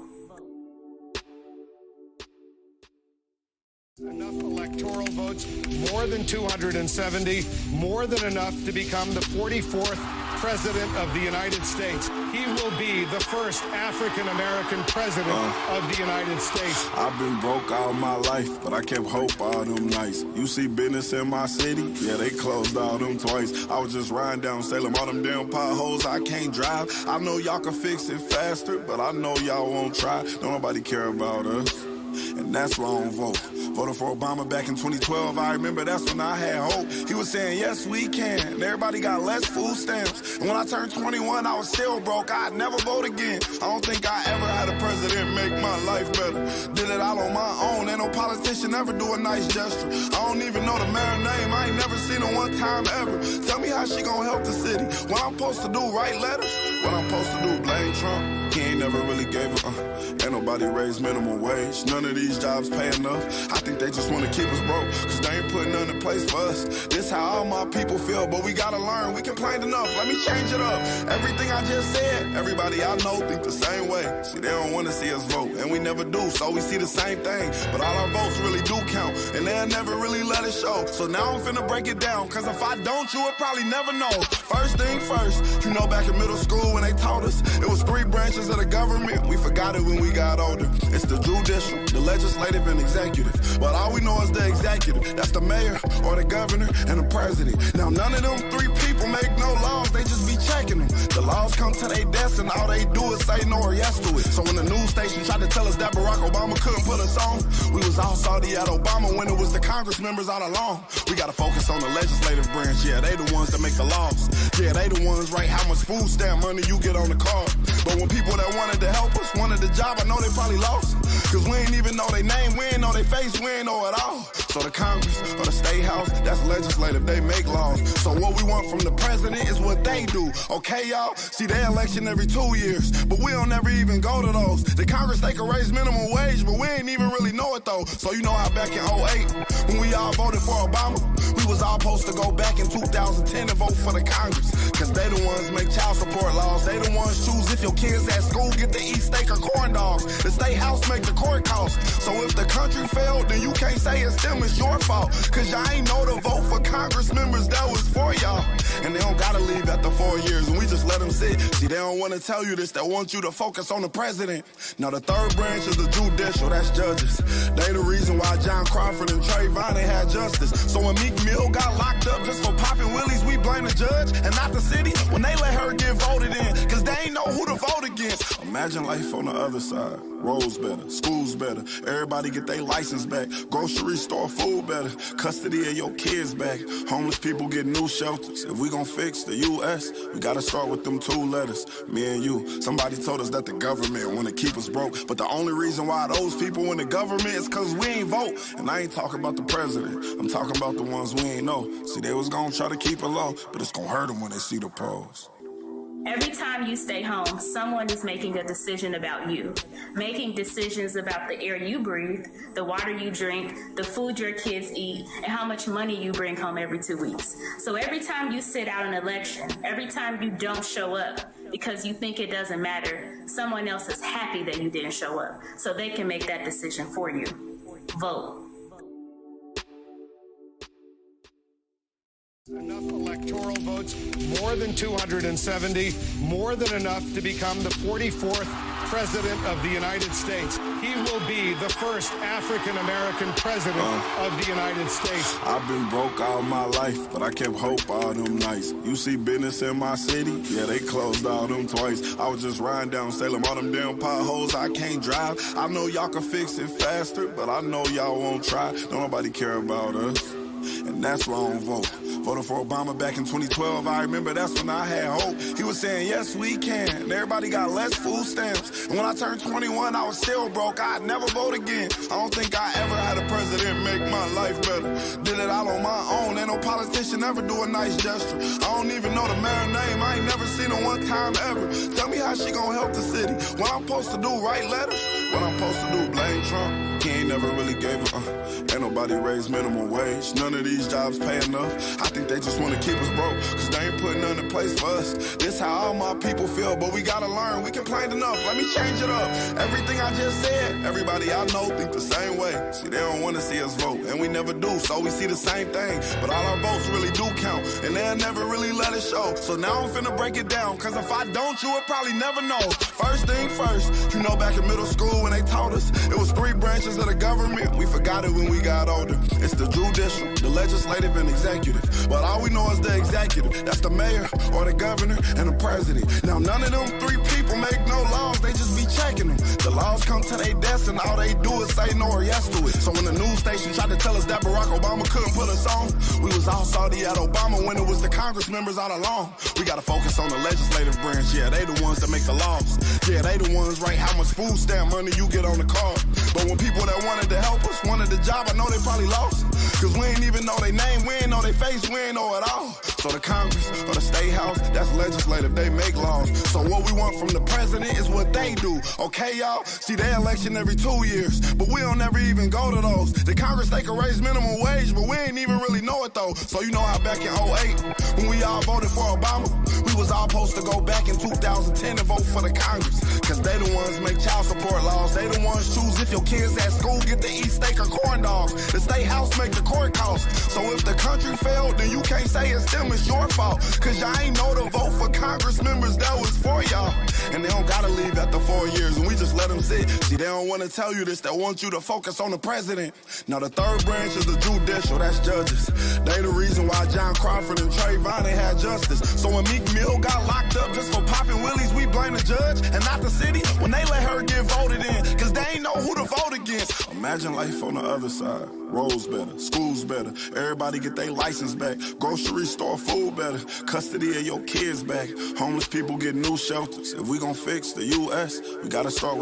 Enough electoral votes, more than 270, more than enough to become the 44th President of the United States. He will be the first African-American President of the United States. I've been broke all my life, but I kept hope all them nights. You see business in my city? Yeah, they closed all them twice. I was just riding down Salem, all them damn potholes, I can't drive. I know y'all can fix it faster, but I know y'all won't try. Don't nobody care about us, and that's why I don't vote. Voted for Obama back in 2012. I remember that's when I had hope. He was saying, yes, we can. And everybody got less food stamps. And when I turned 21, I was still broke. I'd never vote again. I don't think I ever had a president make my life better. Did it all on my own. Ain't no politician ever do a nice gesture. I don't even know the mayor's name. I ain't never seen her one time ever. Tell me how she gonna help the city. What I'm supposed to do, write letters? What I'm supposed to do, blame Trump? He ain't never really gave Ain't nobody raised minimum wage. None of these jobs pay enough. I think they just want to keep us broke, cause they ain't putting nothing in place for us. This how all my people feel, but we gotta learn. We complained enough, let me change it up. Everything I just said, everybody I know think the same way. See, they don't want to see us vote, and we never do, so we see the same thing. But all our votes really do count, and they'll never really let it show. So now I'm finna break it down, cause if I don't, you would probably never know. First thing first, you know back in middle school when they taught us, it was 3 branches of the government. We forgot it when we got older. It's the judicial, the legislative, and executive. But all we know is the executive. That's the mayor or the governor and the president. Now none of them 3 people make no laws, they just be checking them. The laws come to their desk and all they do is say no or yes to it. So when the news station tried to tell us that Barack Obama couldn't put us on, we was all salty at Obama when it was the Congress members all along. We gotta focus on the legislative branch. Yeah, they the ones that make the laws. Yeah, they the ones write how much food stamp money you get on the card. But when people that wanted to help us wanted the job, I know they probably lost. Cause we ain't even know their name, we ain't know their face, we ain't know it all. So the Congress or the State House, that's legislative, they make laws. So what we want from the president is what they do. Okay, y'all? See, they election every 2 years, but we don't ever even go to those. The Congress, they can raise minimum wage, but we ain't even really know it though. So you know how back in 08, when we all voted for Obama, we was all supposed to go back in 2010 and vote for the Congress. Cause they the ones make child support laws. They the ones choose if your kids at school get to eat steak or corn dogs. The State House make the court costs. So if the country failed, then you can't say it's them, it's your fault. Cause y'all ain't know to vote for Congress members that was for y'all. And they don't gotta leave after 4 years, and we just let them sit. See, they don't wanna tell you this, they want you to focus on the president. Now the 3rd branch is the judicial, that's judges. They the reason why John Crawford and Trayvon ain't had justice. So when Meek Mill got locked up just for popping willies, we blame the judge and not the city when they let her get voted in, cause they ain't know who to vote against. Imagine life on the other side. Roads better, schools better, everybody get their license back, grocery store food better, custody of your kids back, homeless people get new shelters. If we gon' fix the U.S., we gotta start with them 2 letters, me and you. Somebody told us that the government wanna keep us broke, but the only reason why those people in the government is cause we ain't vote. And I ain't talking about the president, I'm talking about the ones we ain't know. See, they was gonna try to keep it low, but it's gonna hurt them when they see the polls. Every time you stay home, someone is making a decision about you, making decisions about the air you breathe, the water you drink, the food your kids eat, and how much money you bring home every 2 weeks. So every time you sit out an election, every time you don't show up because you think it doesn't matter, someone else is happy that you didn't show up, so they can make that decision for you. Vote. Enough electoral votes, more than 270, more than enough to become the 44th President of the United States. He will be the first African-American President of the United States. I've been broke all my life, but I kept hope all them nights. You see business in my city? Yeah, they closed all them twice. I was just riding down Salem, all them damn potholes, I can't drive. I know y'all can fix it faster, but I know y'all won't try. Don't nobody care about us, and that's why I don't vote. Voted for Obama back in 2012. I remember that's when I had hope. He was saying, yes, we can. And everybody got less food stamps. And when I turned 21, I was still broke. I'd never vote again. I don't think I ever had a president make my life better. Did it all on my own. Ain't no politician ever do a nice gesture. I don't even know the mayor's name. I ain't never seen her one time ever. Tell me how she gonna help the city. What I'm supposed to do, write letters? What I'm supposed to do, blame Trump? He ain't never really gave Ain't nobody raise minimum wage. None of these jobs pay enough. I think they just wanna keep us broke, cause they ain't putting none in place for us. This how all my people feel, but we gotta learn. We complained enough, let me change it up. Everything I just said, everybody I know think the same way. See, they don't wanna see us vote, and we never do, so we see the same thing. But all our votes really do count, and they'll never really let it show. So now I'm finna break it down, cause if I don't, you would probably never know. First thing first, you know back in middle school when they taught us, it was 3 branches of the government. We forgot it when we got older. It's the judicial, the legislative, and executive. But all we know is the executive. That's the mayor, or the governor, and the president. Now none of them 3 people make no laws, they just be checking them. The laws come to their desk and all they do is say no or yes to it. So when the news station tried to tell us that Barack Obama couldn't put us on, we was all salty at Obama when it was the Congress members all along. We gotta focus on the legislative branch, yeah, they the ones that make the laws. Yeah, they the ones write how much food stamp money you get on the card. But when people that wanted to help us wanted the job, I know they probably lost. Cause we ain't even know their name, we ain't know their face, we ain't know it all. So the Congress or the State House, that's legislative, they make laws. So what we want from the president is what they do, okay y'all? See, they election every 2 years, but we don't ever even go to those. The Congress, they can raise minimum wage, but we ain't even really know it though. So you know how back in 08, when we all voted for Obama, we was all supposed to go back in 2010 and vote for the Congress. Cause they the ones make child support laws, they the ones choose if your kids at school get to eat steak or corn dogs. The State House make the court costs. So if the country failed, then you can't say it's them, it's your fault. Cause y'all ain't know to vote for Congress members that was for y'all. And they don't gotta leave after 4 years, and we just let them sit. See, they don't wanna tell you this, they want you to focus on the president. Now the 3rd branch is the judicial, that's judges. They the reason why John Crawford and Trayvon ain't had justice. So when Meek Mill got locked up just for popping willies, we blame the judge and not the city when they let her get voted in, cause they ain't know who to vote against. Imagine life on the other side. Roads better, schools better, everybody get their license back, grocery store food better, custody of your kids back, homeless people get new shelters. If we gon' fix the U.S., we gotta start with